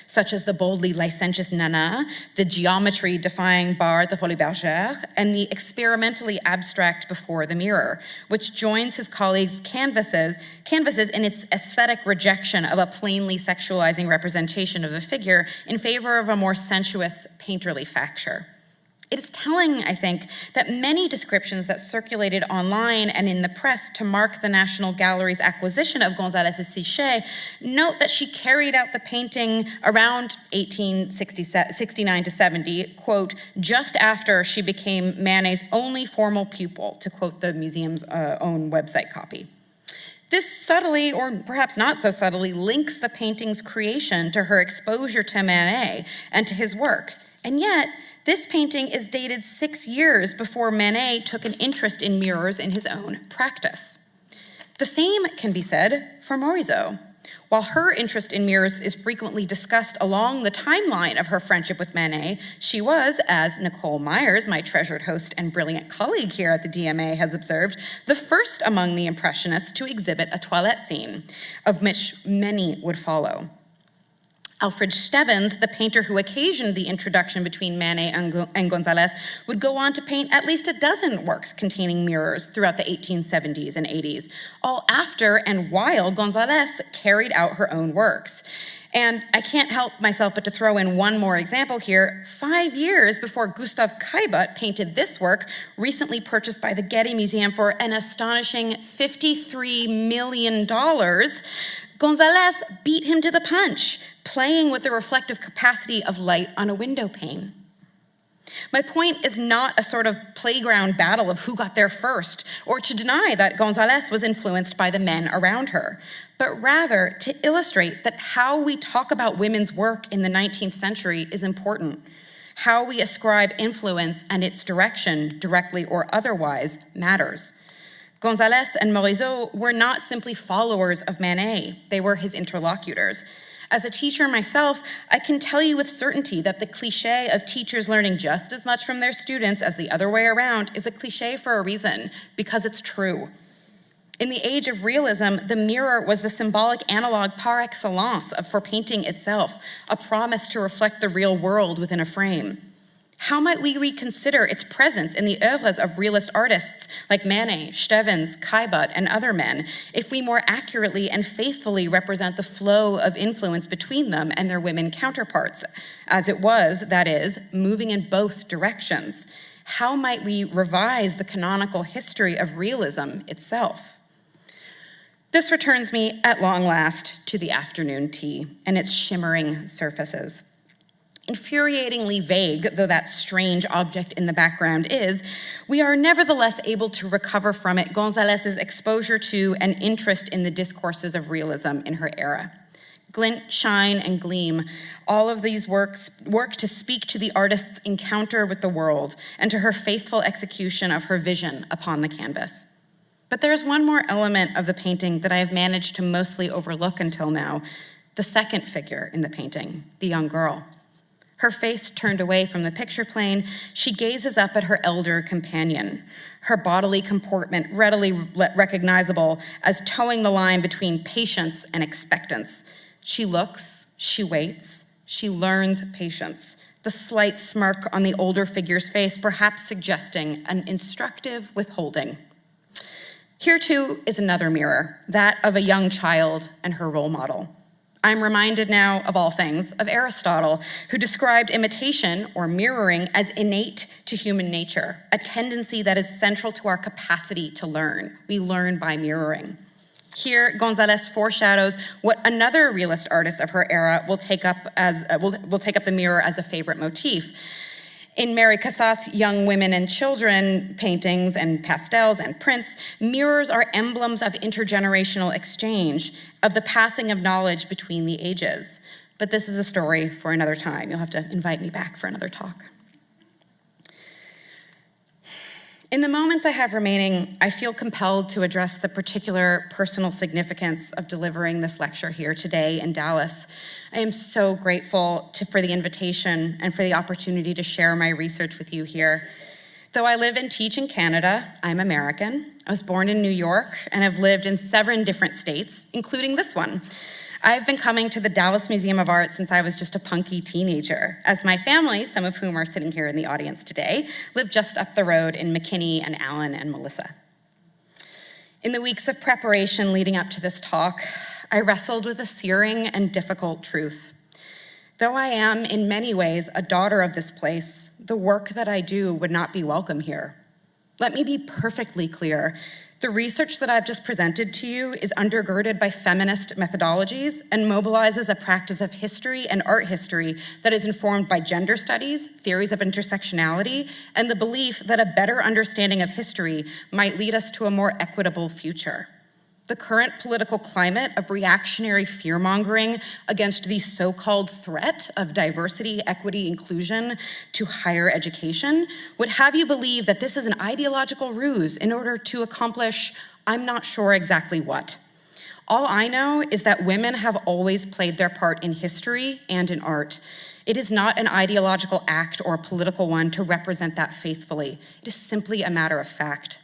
such as the boldly licentious Nana, the geometry-defying Bar de Folie Bergère, and the experimentally abstract Before the Mirror, which joins his colleagues' canvases in its aesthetic rejection of a plainly sexualizing representation of the figure in favor of a more sensuous, painterly facture. It is telling, I think, that many descriptions that circulated online and in the press to mark the National Gallery's acquisition of Gonzalez's Sichet note that she carried out the painting around 1869 to 70, quote, just after she became Manet's only formal pupil, to quote the museum's own website copy. This subtly, or perhaps not so subtly, links the painting's creation to her exposure to Manet and to his work. And yet, this painting is dated 6 years before Manet took an interest in mirrors in his own practice. The same can be said for Morisot. While her interest in mirrors is frequently discussed along the timeline of her friendship with Manet, she was, as Nicole Myers, my treasured host and brilliant colleague here at the DMA, has observed, the first among the Impressionists to exhibit a toilette scene, of which many would follow. Alfred Stevens, the painter who occasioned the introduction between Manet and Gonzalès, would go on to paint at least a dozen works containing mirrors throughout the 1870s and 80s, all after and while Gonzalès carried out her own works. And I can't help myself but to throw in one more example here. 5 years before Gustav Caillebotte painted this work, recently purchased by the Getty Museum for an astonishing $53 million, Gonzalès beat him to the punch, playing with the reflective capacity of light on a window pane. My point is not a sort of playground battle of who got there first, or to deny that Gonzalès was influenced by the men around her, but rather to illustrate that how we talk about women's work in the 19th century is important. How we ascribe influence and its direction, directly or otherwise, matters. Gonzalès and Morisot were not simply followers of Manet, they were his interlocutors. As a teacher myself, I can tell you with certainty that the cliché of teachers learning just as much from their students as the other way around is a cliché for a reason, because it's true. In the age of realism, the mirror was the symbolic analog par excellence for painting itself, a promise to reflect the real world within a frame. How might we reconsider its presence in the oeuvres of realist artists like Manet, Stevens, Caillebotte, and other men if we more accurately and faithfully represent the flow of influence between them and their women counterparts, as it was, that is, moving in both directions? How might we revise the canonical history of realism itself? This returns me at long last to the afternoon tea and its shimmering surfaces. Infuriatingly vague though that strange object in the background is, we are nevertheless able to recover from it Gonzalez's exposure to and interest in the discourses of realism in her era. Glint, shine, and gleam, all of these works work to speak to the artist's encounter with the world and to her faithful execution of her vision upon the canvas. But there's one more element of the painting that I have managed to mostly overlook until now, the second figure in the painting, the young girl. Her face turned away from the picture plane, she gazes up at her elder companion, her bodily comportment readily recognizable as towing the line between patience and expectance. She looks, she waits, she learns patience, the slight smirk on the older figure's face perhaps suggesting an instructive withholding. Here too is another mirror, that of a young child and her role model. I'm reminded now, of all things, of Aristotle, who described imitation, or mirroring, as innate to human nature, a tendency that is central to our capacity to learn. We learn by mirroring. Here, Gonzalez foreshadows what another realist artist of her era will take up the mirror as a favorite motif. In Mary Cassatt's Young Women and Children paintings and pastels and prints, mirrors are emblems of intergenerational exchange, of the passing of knowledge between the ages. But this is a story for another time. You'll have to invite me back for another talk. In the moments I have remaining, I feel compelled to address the particular personal significance of delivering this lecture here today in Dallas. I am so grateful for the invitation and for the opportunity to share my research with you here. Though I live and teach in Canada, I'm American. I was born in New York and have lived in 7 different states, including this one. I've been coming to the Dallas Museum of Art since I was just a punky teenager, as my family, some of whom are sitting here in the audience today, live just up the road in McKinney and Allen and Melissa. In the weeks of preparation leading up to this talk, I wrestled with a searing and difficult truth. Though I am, in many ways, a daughter of this place, the work that I do would not be welcome here. Let me be perfectly clear. The research that I've just presented to you is undergirded by feminist methodologies and mobilizes a practice of history and art history that is informed by gender studies, theories of intersectionality, and the belief that a better understanding of history might lead us to a more equitable future. The current political climate of reactionary fear-mongering against the so-called threat of diversity, equity, inclusion to higher education would have you believe that this is an ideological ruse in order to accomplish, I'm not sure exactly what. All I know is that women have always played their part in history and in art. It is not an ideological act or a political one to represent that faithfully. It is simply a matter of fact.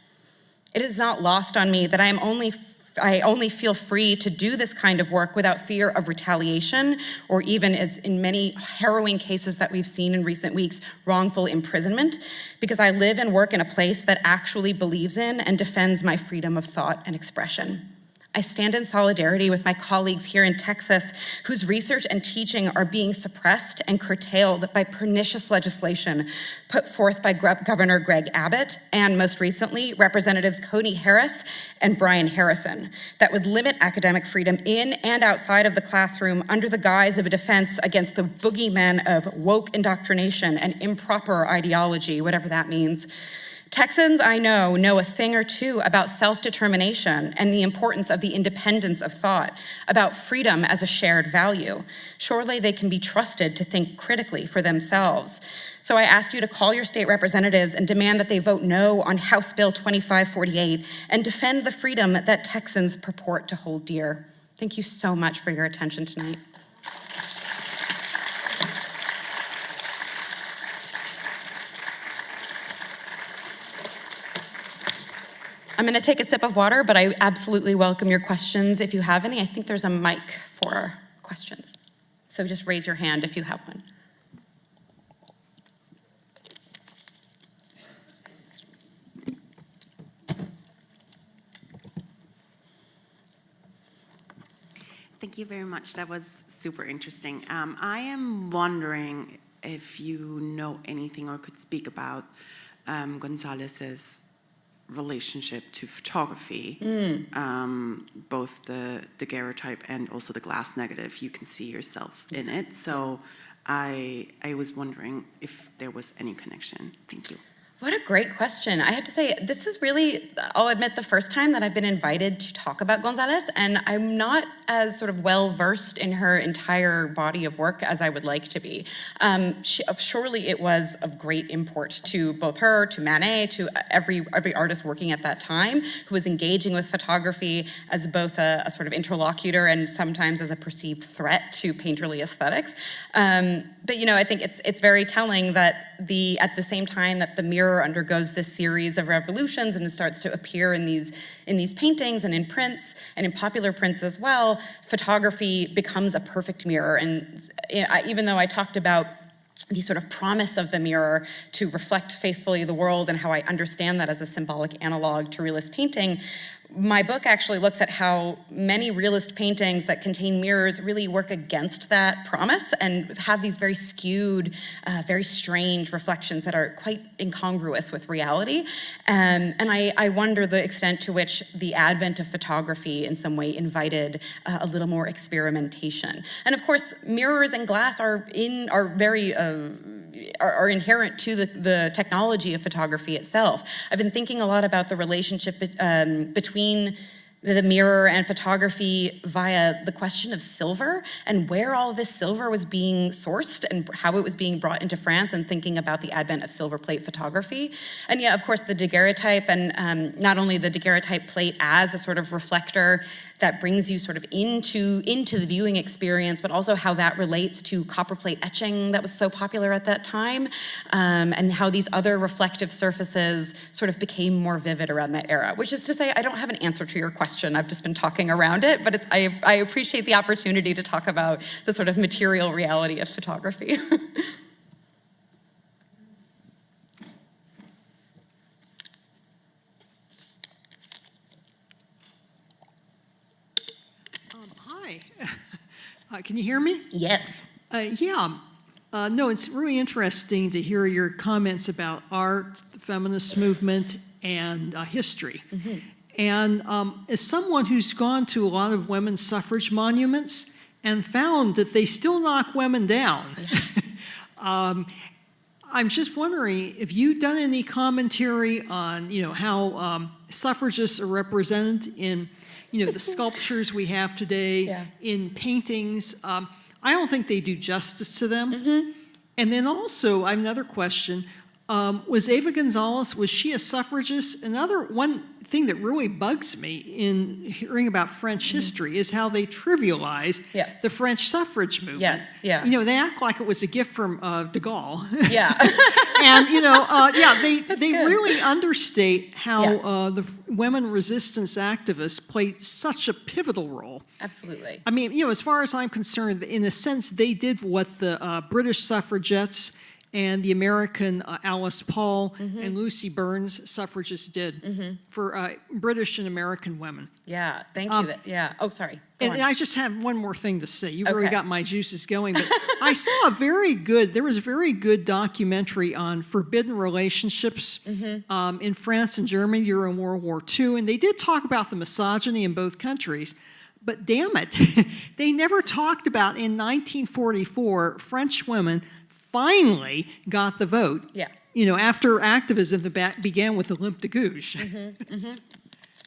It is not lost on me that I only feel free to do this kind of work without fear of retaliation, or even, as in many harrowing cases that we've seen in recent weeks, wrongful imprisonment, because I live and work in a place that actually believes in and defends my freedom of thought and expression. I stand in solidarity with my colleagues here in Texas, whose research and teaching are being suppressed and curtailed by pernicious legislation put forth by Governor Greg Abbott and, most recently, Representatives Cody Harris and Brian Harrison, that would limit academic freedom in and outside of the classroom under the guise of a defense against the boogeymen of woke indoctrination and improper ideology, whatever that means. Texans, I know a thing or two about self-determination and the importance of the independence of thought, about freedom as a shared value. Surely they can be trusted to think critically for themselves. So I ask you to call your state representatives and demand that they vote no on House Bill 2548 and defend the freedom that Texans purport to hold dear. Thank you so much for your attention tonight. I'm going to take a sip of water, but I absolutely welcome your questions if you have any. I think there's a mic for questions. So just raise your hand if you have one. Thank you very much. That was super interesting. I am wondering if you know anything or could speak about Gonzalez's relationship to photography, both the daguerreotype and also the glass negative. You can see yourself in it. So I was wondering if there was any connection. Thank you. What a great question. I have to say, this is really, I'll admit, the first time that I've been invited to talk about Gonzalez, and I'm not as sort of well-versed in her entire body of work as I would like to be. Surely it was of great import to both her, to Manet, to every artist working at that time who was engaging with photography as both a sort of interlocutor and sometimes as a perceived threat to painterly aesthetics. But I think it's very telling that at the same time that the mirror undergoes this series of revolutions and it starts to appear in these paintings and in prints and in popular prints as well, photography becomes a perfect mirror. And even though I talked about the sort of promise of the mirror to reflect faithfully the world and how I understand that as a symbolic analog to realist painting, my book actually looks at how many realist paintings that contain mirrors really work against that promise and have these very skewed, very strange reflections that are quite incongruous with reality. And I wonder the extent to which the advent of photography in some way invited a little more experimentation. And of course, mirrors and glass are inherent to the technology of photography itself. I've been thinking a lot about the relationship between the mirror and photography via the question of silver and where all this silver was being sourced and how it was being brought into France, and thinking about the advent of silver plate photography. And yeah, of course, the daguerreotype, and not only the daguerreotype plate as a sort of reflector that brings you sort of into the viewing experience, but also how that relates to copperplate etching that was so popular at that time, and how these other reflective surfaces sort of became more vivid around that era. Which is to say, I don't have an answer to your question. I've just been talking around it, but I appreciate the opportunity to talk about the sort of material reality of photography. Hi. Can you hear me? Yes. No, it's really interesting to hear your comments about art, the feminist movement, and history. Mm-hmm. And as someone who's gone to a lot of women's suffrage monuments and found that they still knock women down, I'm just wondering if you've done any commentary on, how suffragists are represented in, the sculptures we have today, in paintings. I don't think they do justice to them. Mm-hmm. And then also, I have another question. Was Eva Gonzalez, was she a suffragist? One thing that really bugs me in hearing about French history is how they trivialize the French suffrage movement. Yes, yeah. They act like it was a gift from de Gaulle. Yeah. And, they really understate how the women resistance activists played such a pivotal role. Absolutely. I mean, as far as I'm concerned, in a sense, they did what the British suffragettes and the American Alice Paul and Lucy Burns suffragists did for British and American women. Yeah, thank you. Oh, sorry. And I just have one more thing to say. You've really got my juices going. But I saw there was a very good documentary on forbidden relationships in France and Germany during World War II. And they did talk about the misogyny in both countries. But damn it, they never talked about in 1944, French women finally got the vote. Yeah. After activism began with the limp de gauche.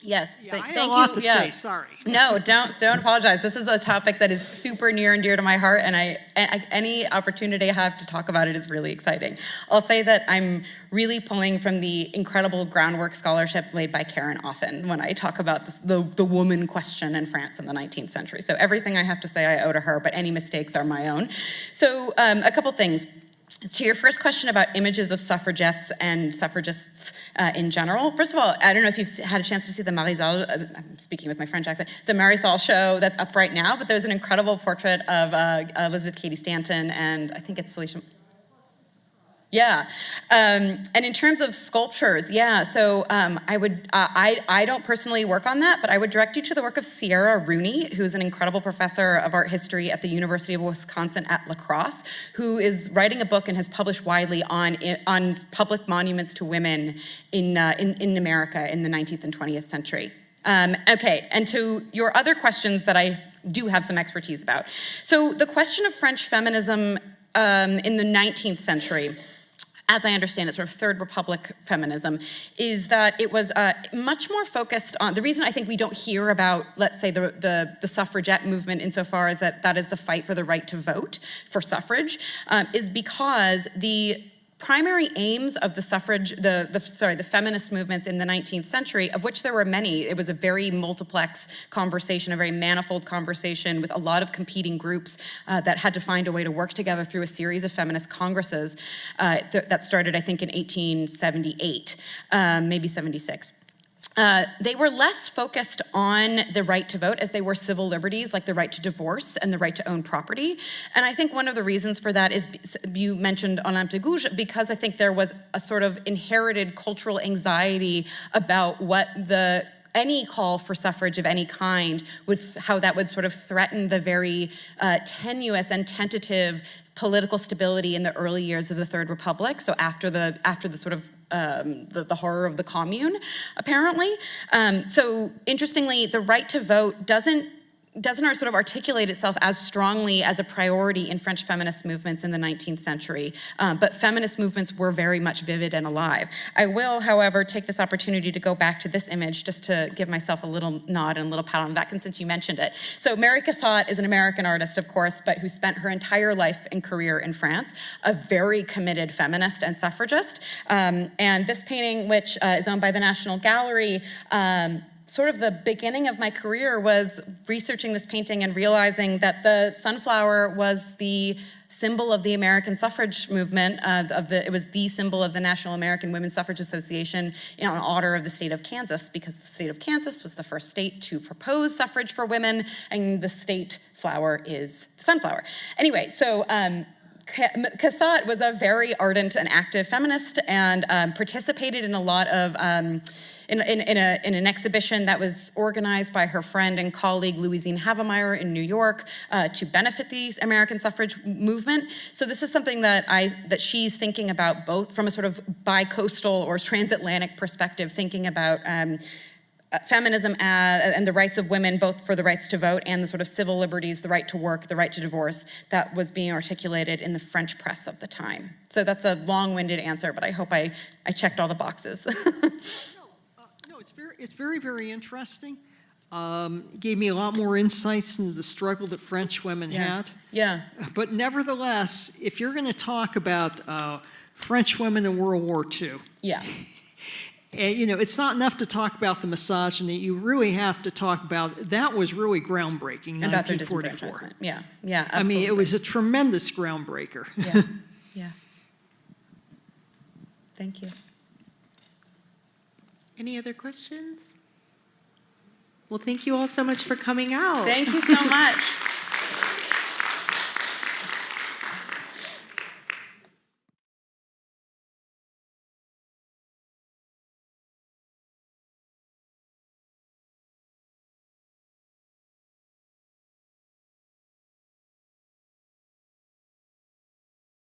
Yes. I had a lot to say. Sorry. No, don't apologize. This is a topic that is super near and dear to my heart, and any opportunity I have to talk about it is really exciting. I'll say that I'm really pulling from the incredible groundwork scholarship laid by Karen Offen when I talk about the woman question in France in the 19th century. So everything I have to say I owe to her, but any mistakes are my own. So a couple things. To your first question about images of suffragettes and suffragists in general, first of all, I don't know if you've had a chance to see the Marisol, I'm speaking with my French accent, the Marisol show that's up right now, but there's an incredible portrait of Elizabeth Cady Stanton and I think it's Alicia. Yeah, and in terms of sculptures, yeah, so I don't personally work on that, but I would direct you to the work of Sierra Rooney, who's an incredible professor of art history at the University of Wisconsin at La Crosse, who is writing a book and has published widely on public monuments to women in America in the 19th and 20th century. Okay, and to your other questions that I do have some expertise about. So the question of French feminism in the 19th century, as I understand it, sort of Third Republic feminism, is that it was much more focused on, the reason I think we don't hear about, let's say, the suffragette movement insofar as that is the fight for the right to vote, for suffrage, is because the primary aims of the suffrage, the feminist movements in the 19th century, of which there were many. It was a very multiplex conversation, a very manifold conversation with a lot of competing groups that had to find a way to work together through a series of feminist congresses that started, I think, in 1878, maybe 76. They were less focused on the right to vote as they were civil liberties like the right to divorce and the right to own property. And I think one of the reasons for that is, you mentioned Olympe de Gouges, because I think there was a sort of inherited cultural anxiety about what any call for suffrage of any kind, with how that would sort of threaten the very tenuous and tentative political stability in the early years of the Third Republic. So after the sort of the horror of the commune, apparently. So interestingly, the right to vote doesn't sort of articulate itself as strongly as a priority in French feminist movements in the 19th century, but feminist movements were very much vivid and alive. I will, however, take this opportunity to go back to this image just to give myself a little nod and a little pat on the back, and since you mentioned it. So Mary Cassatt is an American artist, of course, but who spent her entire life and career in France, a very committed feminist and suffragist. And this painting, which is owned by the National Gallery, sort of the beginning of my career was researching this painting and realizing that the sunflower was the symbol of the American suffrage movement. It was the symbol of the National American Women's Suffrage Association in honor of the state of Kansas, because the state of Kansas was the first state to propose suffrage for women, and the state flower is the sunflower. Anyway, so Cassatt was a very ardent and active feminist and participated in a lot of in an exhibition that was organized by her friend and colleague Louisine Havemeyer in New York to benefit the American suffrage movement. So this is something that she's thinking about, both from a sort of bi-coastal or transatlantic perspective, thinking about feminism and the rights of women, both for the rights to vote and the sort of civil liberties, the right to work, the right to divorce, that was being articulated in the French press of the time. So that's a long-winded answer, but I hope I checked all the boxes. No, it's very, very interesting. Gave me a lot more insights into the struggle that French women had. Yeah. But nevertheless, if you're going to talk about French women in World War II, Yeah. and, it's not enough to talk about the misogyny. You really have to talk about, that was really groundbreaking, About their 1944. disenfranchisement. Yeah, yeah, I absolutely. mean, it was a tremendous groundbreaker. Yeah, yeah. Thank you. Any other questions? Well, thank you all so much for coming out. Thank you so much.